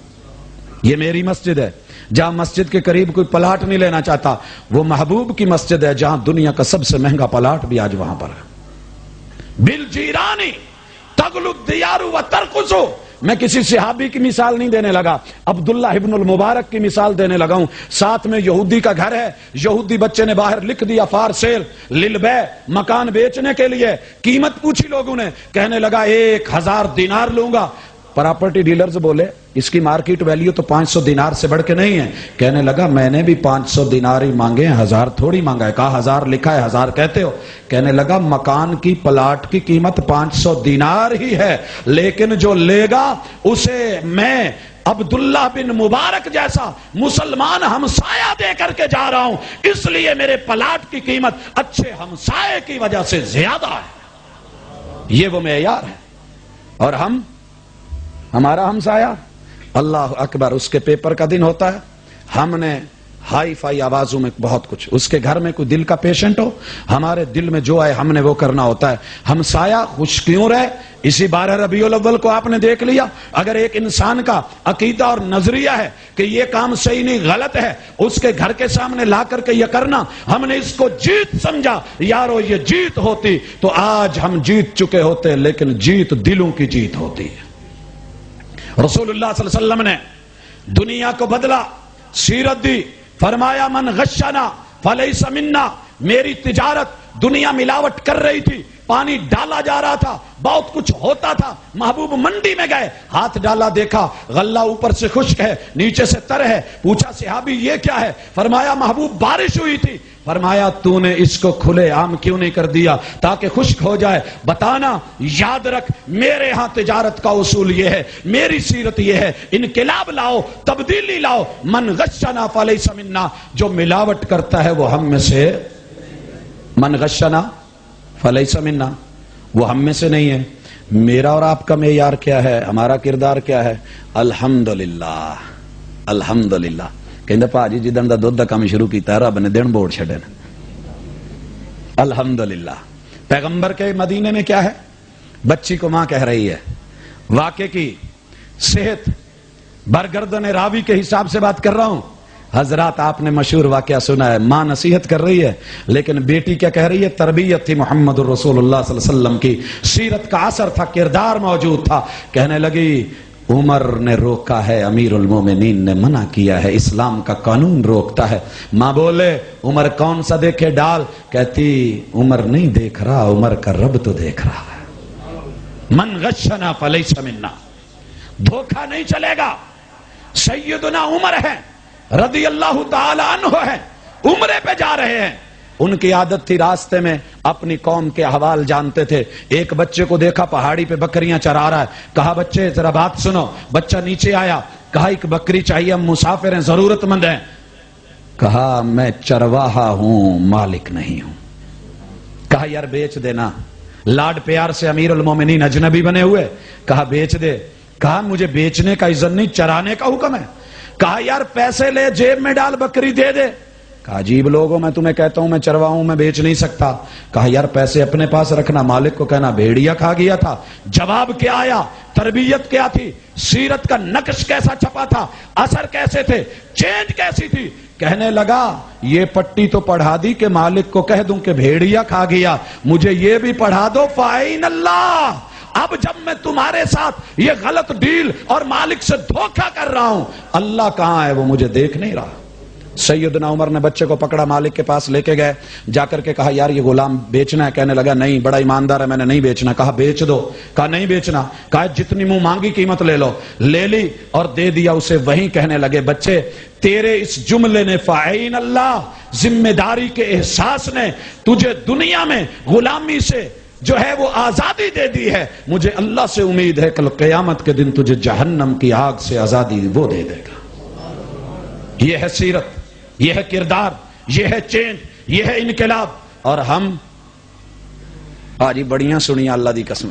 S4: یہ میری مسجد ہے, جہاں مسجد کے قریب کوئی پلاٹ نہیں لینا چاہتا. وہ محبوب کی مسجد ہے جہاں دنیا کا سب سے مہنگا پلاٹ بھی آج وہاں پر ہے. بالجیرانی تغلو الدیار و ترخص. میں کسی صحابی کی مثال نہیں دینے لگا, عبداللہ ابن المبارک کی مثال دینے لگا ہوں. ساتھ میں یہودی کا گھر ہے, یہودی بچے نے باہر لکھ دیا فار سیل للبیع, مکان بیچنے کے لیے. قیمت پوچھی لوگوں نے, کہنے لگا 1000 دینار لوں گا. پراپرٹی ڈیلرز بولے اس کی مارکیٹ ویلیو تو 500 دینار سے بڑھ کے نہیں ہے. کہنے لگا میں نے بھی 500 دینار ہی مانگے ہیں, 1000 تھوڑی مانگا ہے. کہا 1000 لکھا ہے, 1000 کہتے ہو. کہنے لگا مکان کی پلاٹ کی قیمت 500 دینار ہی ہے, لیکن جو لے گا اسے میں عبداللہ بن مبارک جیسا مسلمان ہمسایہ دے کر کے جا رہا ہوں, اس لیے میرے پلاٹ کی قیمت اچھے ہمسائے کی وجہ سے زیادہ ہے. یہ وہ معیار ہے. اور ہمارا ہمسایہ اللہ اکبر, اس کے پیپر کا دن ہوتا ہے, ہم نے ہائی فائی آوازوں میں بہت کچھ, اس کے گھر میں کوئی دل کا پیشنٹ ہو, ہمارے دل میں جو آئے ہم نے وہ کرنا ہوتا ہے. ہمسایہ خوش کیوں رہے؟ اسی 12 ربیع الاول کو آپ نے دیکھ لیا. اگر ایک انسان کا عقیدہ اور نظریہ ہے کہ یہ کام صحیح نہیں غلط ہے, اس کے گھر کے سامنے لا کر کے یہ کرنا, ہم نے اس کو جیت سمجھا. یارو یہ جیت ہوتی تو آج ہم جیت چکے ہوتے, لیکن جیت دلوں کی جیت ہوتی ہے. رسول اللہ صلی اللہ علیہ وسلم نے دنیا کو بدلا, سیرت دی. فرمایا من غشنا فلیس منا. میری تجارت دنیا ملاوٹ کر رہی تھی, پانی ڈالا جا رہا تھا, بہت کچھ ہوتا تھا. محبوب منڈی میں گئے, ہاتھ ڈالا, دیکھا غلہ اوپر سے خشک ہے نیچے سے تر ہے. پوچھا صحابی یہ کیا ہے؟ فرمایا محبوب بارش ہوئی تھی. فرمایا تو نے اس کو کھلے عام کیوں نہیں کر دیا تاکہ خشک ہو جائے؟ بتانا. یاد رکھ میرے ہاں تجارت کا اصول یہ ہے, میری سیرت یہ ہے, انقلاب لاؤ, تبدیلی لاؤ. من غشنا فلیس منا, جو ملاوٹ کرتا ہے وہ ہم میں سے, من غشنا فلیس منا, وہ ہم میں سے نہیں ہے. میرا اور آپ کا معیار کیا ہے؟ ہمارا کردار کیا ہے؟ الحمدللہ الحمدللہ. کہندے پاجی جدن دا دودھ دا کام شروع کیتا ہے رب نے دن بوڑ چھڑے نا. الحمدللہ. پیغمبر کے مدینے میں کیا ہے؟ بچی کو ماں کہہ رہی ہے. واقعے کی صحت برگردن راوی کے حساب سے بات کر رہا ہوں. حضرات آپ نے مشہور واقعہ سنا ہے, ماں نصیحت کر رہی ہے لیکن بیٹی کیا کہہ رہی ہے؟ تربیت تھی محمد الرسول اللہ صلی اللہ علیہ وسلم کی, سیرت کا اثر تھا, کردار موجود تھا. کہنے لگی عمر نے روکا ہے, امیر المومنین نے منع کیا ہے, اسلام کا قانون روکتا ہے. ماں بولے عمر کون سا دیکھے ڈال؟ کہتی عمر نہیں دیکھ رہا, عمر کا رب تو دیکھ رہا ہے. من غشنا فلیس منا. دھوکہ نہیں چلے گا. سیدنا عمر ہے رضی اللہ تعالی عنہ ہے, عمرے پہ جا رہے ہیں. ان کی عادت تھی راستے میں اپنی قوم کے احوال جانتے تھے. ایک بچے کو دیکھا پہاڑی پہ بکریاں چرا رہا ہے, کہا بچے ذرا بات سنو. بچہ نیچے آیا, کہا ایک بکری چاہیے, ہم مسافر ہیں, ضرورت مند ہیں. کہا میں چرواہا ہوں, مالک نہیں ہوں. کہا یار بیچ دینا. لاڈ پیار سے امیر المومنین اجنبی بنے ہوئے, کہا بیچ دے. کہا مجھے بیچنے کا اذن نہیں, چرانے کا حکم ہے. کہا یار پیسے لے, جیب میں ڈال, بکری دے دے. کہا عجیب لوگوں, میں تمہیں کہتا ہوں میں چرواہوں, میں بیچ نہیں سکتا. کہا یار پیسے اپنے پاس رکھنا, مالک کو کہنا بھیڑیا کھا گیا تھا. جواب کیا آیا, تربیت کیا تھی, سیرت کا نقش کیسا چھپا تھا, اثر کیسے تھے, چینج کیسی تھی. کہنے لگا یہ پٹی تو پڑھا دی کہ مالک کو کہہ دوں کہ بھیڑیا کھا گیا, مجھے یہ بھی پڑھا دو فائن اللہ. اب جب میں تمہارے ساتھ یہ غلط ڈیل اور مالک سے دھوکہ کر رہا ہوں, اللہ کہاں ہے وہ مجھے دیکھ نہیں رہا. سیدنا عمر نے بچے کو پکڑا, مالک کے پاس لے کے گئے. جا کر کے کہا یار یہ غلام بیچنا ہے. کہنے لگا نہیں, بڑا ایماندار ہے, میں نے نہیں بیچنا. کہا بیچ دو. کہا نہیں بیچنا. کہا جتنی منہ مانگی قیمت لے لو. لے لی اور دے دیا اسے. وہیں کہنے لگے بچے تیرے اس جملے نے فاعین اللہ, ذمہ داری کے احساس نے تجھے دنیا میں غلامی سے جو ہے وہ آزادی دے دی ہے. مجھے اللہ سے امید ہے کل قیامت کے دن تجھے جہنم کی آگ سے آزادی وہ دے دے گا. یہ ہے سیرت, یہ ہے کردار, یہ ہے چینج, یہ ہے انقلاب. اور ہم آج بڑیاں سنی, اللہ دی قسم,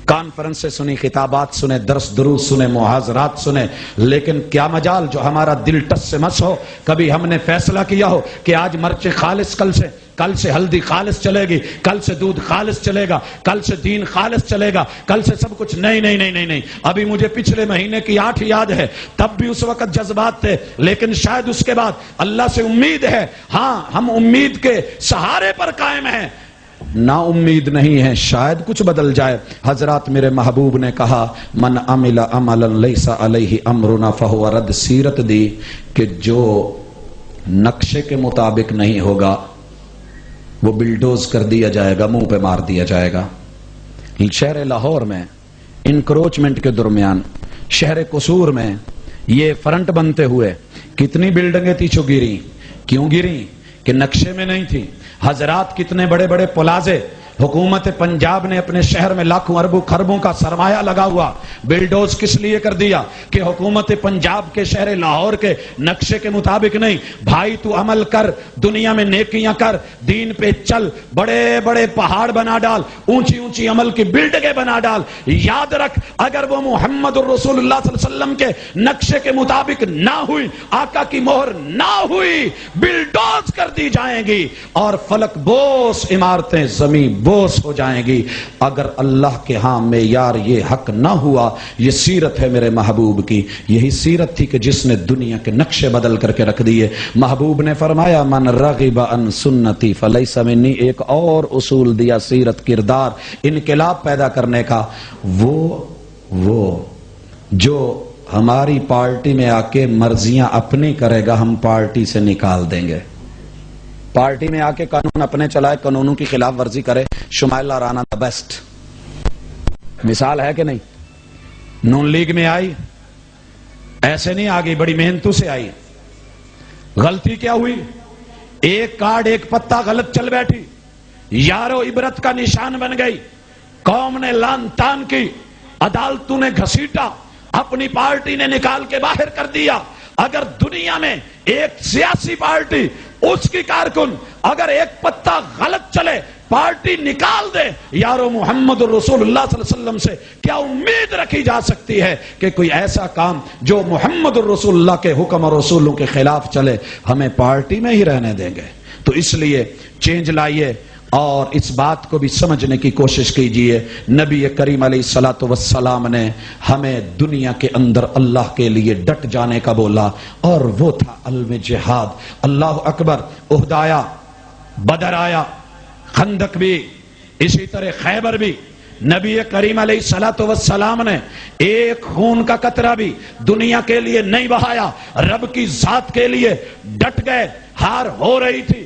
S4: کانفرنس سے سنی, خطابات سنے, درس دروس سنے, محاضرات سنے, لیکن کیا مجال جو ہمارا دل ٹس سے مس ہو. کبھی ہم نے فیصلہ کیا ہو کہ آج مرچ خالص, کل سے ہلدی خالص چلے گی, کل سے دودھ خالص چلے گا, کل سے دین خالص چلے گا, کل سے سب کچھ نہیں نہیں نہیں نہیں نہیں. ابھی مجھے پچھلے مہینے کی 8 یاد ہے, تب بھی اس وقت جذبات تھے, لیکن شاید اس کے بعد اللہ سے امید ہے. ہاں ہم امید کے سہارے پر قائم ہیں, نا امید نہیں ہے, شاید کچھ بدل جائے. حضرات میرے محبوب نے کہا من عمل عملا لیس علیہ امرنا فہو رد. سیرت دی کہ جو نقشے کے مطابق نہیں ہوگا وہ بلڈوز کر دیا جائے گا, منہ پہ مار دیا جائے گا. شہر لاہور میں انکروچمنٹ کے درمیان, شہر قصور میں یہ فرنٹ بنتے ہوئے کتنی بلڈنگیں تھی جو گری. کیوں گری؟ کہ نقشے میں نہیں تھی. حضرات کتنے بڑے بڑے پلازے حکومت پنجاب نے اپنے شہر میں لاکھوں اربوں خربوں کا سرمایہ لگا ہوا, بلڈوز کس لیے کر دیا؟ کہ حکومت پنجاب کے شہر لاہور کے نقشے کے مطابق نہیں. بھائی تو عمل کر, دنیا میں نیکیاں کر, دین پہ چل, بڑے بڑے پہاڑ بنا ڈال, اونچی اونچی عمل کی بلڈنگیں بنا ڈال. یاد رکھ اگر وہ محمد الرسول اللہ صلی اللہ علیہ وسلم کے نقشے کے مطابق نہ ہوئی, آقا کی مہر نہ ہوئی, بلڈوز کر دی جائیں گی اور فلک بوس عمارتیں زمین بوس ہو جائیں گی. اگر اللہ کے ہاں معیار یہ حق نہ ہوا, یہ سیرت ہے میرے محبوب کی. یہی سیرت تھی کہ جس نے دنیا کے نقشے بدل کر کے رکھ دیے. محبوب نے فرمایا من رغب عن سنتی فلیس منی. ایک اور اصول دیا سیرت, کردار, انقلاب پیدا کرنے کا. وہ جو ہماری پارٹی میں آ کے مرضیاں اپنی کرے گا, ہم پارٹی سے نکال دیں گے. پارٹی میں آ کے قانون اپنے چلائے, قانونوں کی خلاف ورزی کرے. شمائلہ رانا دا بیسٹ مثال ہے کہ نہیں. نون لیگ میں آئی, ایسے نہیں آ گئی, بڑی محنتوں سے آئی. غلطی کیا ہوئی؟ ایک کارڈ ایک پتا غلط چل بیٹھی, یارو عبرت کا نشان بن گئی. قوم نے لان تان کی, عدالتوں نے گھسیٹا, اپنی پارٹی نے نکال کے باہر کر دیا. اگر دنیا میں ایک سیاسی پارٹی, اس کی کارکن اگر ایک پتا غلط چلے, پارٹی نکال دے, یارو محمد الرسول اللہ صلی اللہ علیہ وسلم سے کیا امید رکھی جا سکتی ہے کہ کوئی ایسا کام جو محمد الرسول اللہ کے حکم اور رسولوں کے خلاف چلے ہمیں پارٹی میں ہی رہنے دیں گے؟ تو اس لیے چینج لائیے اور اس بات کو بھی سمجھنے کی کوشش کیجئے. نبی کریم علیہ الصلوۃ والسلام نے ہمیں دنیا کے اندر اللہ کے لیے ڈٹ جانے کا بولا, اور وہ تھا علم جہاد. اللہ اکبر. احد آیا, بدر آیا, خندق بھی, اسی طرح خیبر بھی. نبی کریم علیہ الصلوۃ والسلام نے ایک خون کا قطرہ بھی دنیا کے لیے نہیں بہایا, رب کی ذات کے لیے ڈٹ گئے. ہار ہو رہی تھی,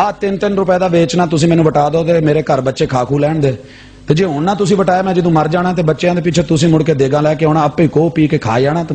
S4: ਆ 3-3 ਰੁਪਏ ਦਾ ਵੇਚਣਾ ਤੁਸੀਂ ਮੈਨੂੰ ਵਟਾ ਦਿਓ ਤੇ ਮੇਰੇ ਘਰ ਬੱਚੇ ਖਾਖੂ ਲੈਣ ਦੇ, ਤੇ ਜੇ ਹੁਣ ਨਾ ਤੁਸੀਂ ਵਟਾਇਆ ਮੈਂ ਜਦੋਂ ਮਰ ਜਾਣਾ ਤੇ ਬੱਚਿਆਂ ਦੇ ਪਿੱਛੇ ਤੁਸੀਂ ਮੁੜ ਕੇ ਦੇਗਾ ਲੈ ਕੇ ਆਉਣਾ, ਆਪੇ ਕੋਹ ਪੀ ਕੇ ਖਾ ਜਾਣਾ, ਤੇ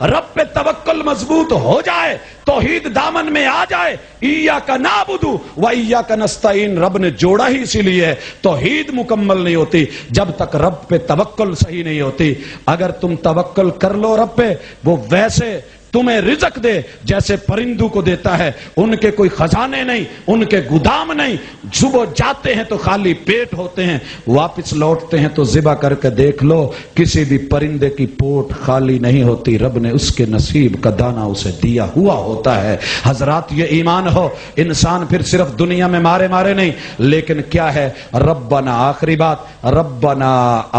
S4: رب پہ توکل مضبوط ہو جائے، توحید دامن میں آ جائے، ایاک نعبد و ایاک نستعین رب نے جوڑا ہی اسی لیے ہے۔ توحید مکمل نہیں ہوتی جب تک رب پہ توکل صحیح نہیں ہوتی۔ اگر تم توکل کر لو رب پہ، وہ ویسے تمہیں رزق دے جیسے پرندوں کو دیتا ہے، ان کے کوئی خزانے نہیں، ان کے گودام نہیں، صبح جاتے ہیں تو خالی پیٹ ہوتے ہیں، واپس لوٹتے ہیں تو ذبح کر کے دیکھ لو، کسی بھی پرندے کی پوٹ خالی نہیں ہوتی، رب نے اس کے نصیب کا دانہ اسے دیا ہوا ہوتا ہے۔ حضرات یہ ایمان ہو، انسان پھر صرف دنیا میں مارے نہیں، لیکن کیا ہے؟ ربنا، آخری بات، ربنا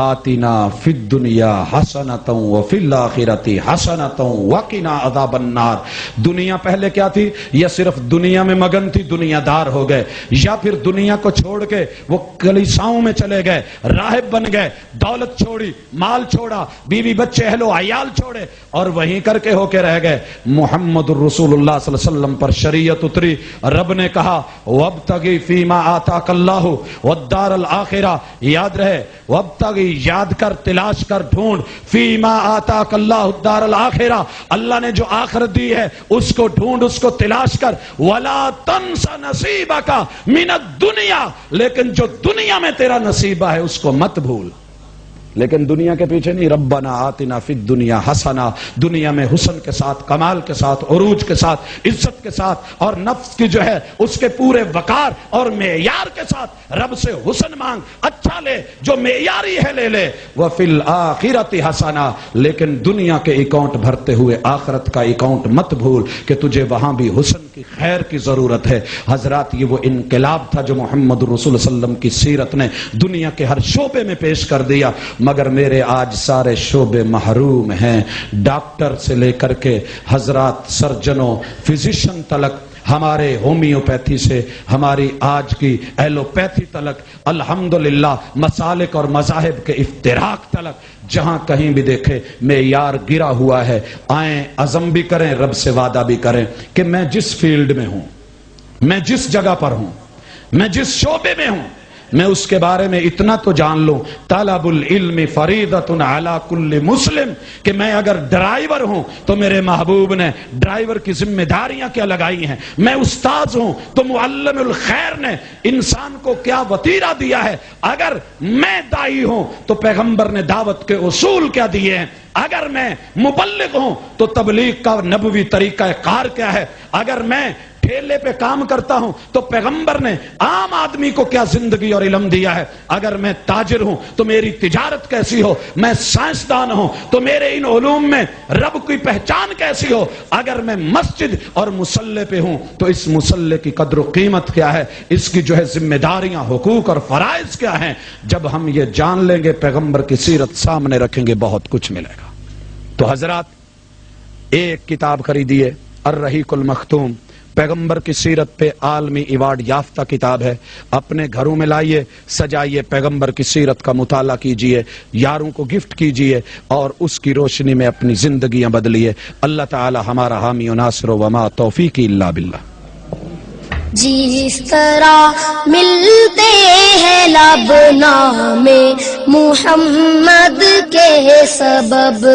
S4: آتنا فی الدنیا حسنۃ وفی الآخرۃ حسنۃ وقنا عذاب النار۔ دنیا پہلے کیا تھی؟ یا صرف دنیا میں مگن تھی، دنیا دار ہو گئے، یا پھر دنیا کو چھوڑ کے وہ کلیساؤں میں چلے گئے، راہب بن گئے، دولت چھوڑی، مال چھوڑا، بیوی بچے اہل و عیال چھوڑے اور وہیں کر کے ہو کے رہ گئے۔ محمد الرسول اللہ صلی اللہ علیہ وسلم پر شریعت اتری، رب نے کہا وابتغی فیما آتاک اللہ والدار الآخرہ، یاد رہے، وابتغی، یاد کر، تلاش کر، ڈھونڈ، فیما آتاک اللہ الدار الآخرہ، اللہ نے جو آخرت دی ہے اس کو ڈھونڈ، اس کو تلاش کر، ولا تنس نصیبک من الدنیا، لیکن جو دنیا میں تیرا نصیبہ ہے اس کو مت بھول۔ لیکن دنیا کے پیچھے نہیں، ربنا آتنا فی الدنیا حسنہ، دنیا میں حسن کے ساتھ، کمال کے ساتھ، عروج کے ساتھ، عزت کے ساتھ، اور نفس کی جو ہے اس کے پورے وقار اور معیار کے ساتھ رب سے حسن مانگ، اچھا لے، جو معیاری ہے لے لے، وفی الآخرۃ حسنہ، لیکن دنیا کے اکاؤنٹ بھرتے ہوئے آخرت کا اکاؤنٹ مت بھول کہ تجھے وہاں بھی حسن کی، خیر کی ضرورت ہے۔ حضرات یہ وہ انقلاب تھا جو محمد رسول صلی اللہ علیہ وسلم کی سیرت نے دنیا کے ہر شعبے میں پیش کر دیا، مگر میرے آج سارے شعبے محروم ہیں، ڈاکٹر سے لے کر کے حضرات سرجنوں، فزیشن تلک، ہمارے ہومیوپیتھی سے ہماری آج کی ایلوپیتھی تلک، الحمدللہ مسالک اور مذاہب کے افتراق تلک، جہاں کہیں بھی دیکھے معیار گرا ہوا ہے۔ آئیں عزم بھی کریں، رب سے وعدہ بھی کریں کہ میں جس فیلڈ میں ہوں، میں جس جگہ پر ہوں، میں جس شعبے میں ہوں، میں اس کے بارے میں اتنا تو جان لوں، طلب العلم فریضۃ علی کل مسلم، کہ میں اگر ڈرائیور ہوں تو میرے محبوب نے ڈرائیور کی ذمہ داریاں کیا لگائی ہیں، میں استاذ ہوں تو معلم الخیر نے انسان کو کیا وطیرہ دیا ہے، اگر میں داعی ہوں تو پیغمبر نے دعوت کے اصول کیا دیے ہیں، اگر میں مبلغ ہوں تو تبلیغ کا نبوی طریقہ کار کیا ہے، اگر میں ٹھیلے پہ کام کرتا ہوں تو پیغمبر نے عام آدمی کو کیا زندگی اور علم دیا ہے، اگر میں تاجر ہوں تو میری تجارت کیسی ہو، میں سائنسدان ہوں تو میرے ان علوم میں رب کی پہچان کیسی ہو، اگر میں مسجد اور مصلی پہ ہوں تو اس مصلی کی قدر و قیمت کیا ہے، اس کی جو ہے ذمہ داریاں، حقوق اور فرائض کیا ہیں۔ جب ہم یہ جان لیں گے، پیغمبر کی سیرت سامنے رکھیں گے، بہت کچھ ملے گا۔ تو حضرات ایک کتاب خریدیے، الرحیق المختوم، پیغمبر کی سیرت پہ عالمی ایوارڈ یافتہ کتاب ہے، اپنے گھروں میں لائیے، سجائیے، پیغمبر کی سیرت کا مطالعہ کیجئے، یاروں کو گفٹ کیجئے اور اس کی روشنی میں اپنی زندگیاں بدلیے۔ اللہ تعالی ہمارا حامی و ناصر، وما توفیقی الا باللہ۔
S5: جس طرح ملتے ہیں لب نامے محمد کے سبب،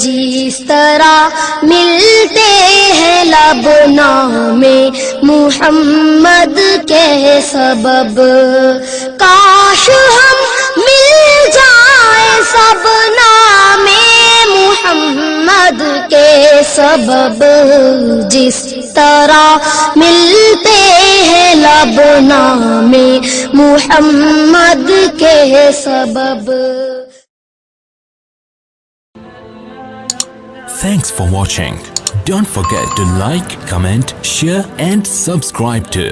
S5: جس طرح ملتے ہیں لب نامے محمد کے سبب، کاش ہم مل جائیں سب نامے محمد کے سبب، جس طرح ملتے ہیں لب نامے محمد کے سبب۔
S6: Thanks for watching. Don't forget to like, comment, share and subscribe to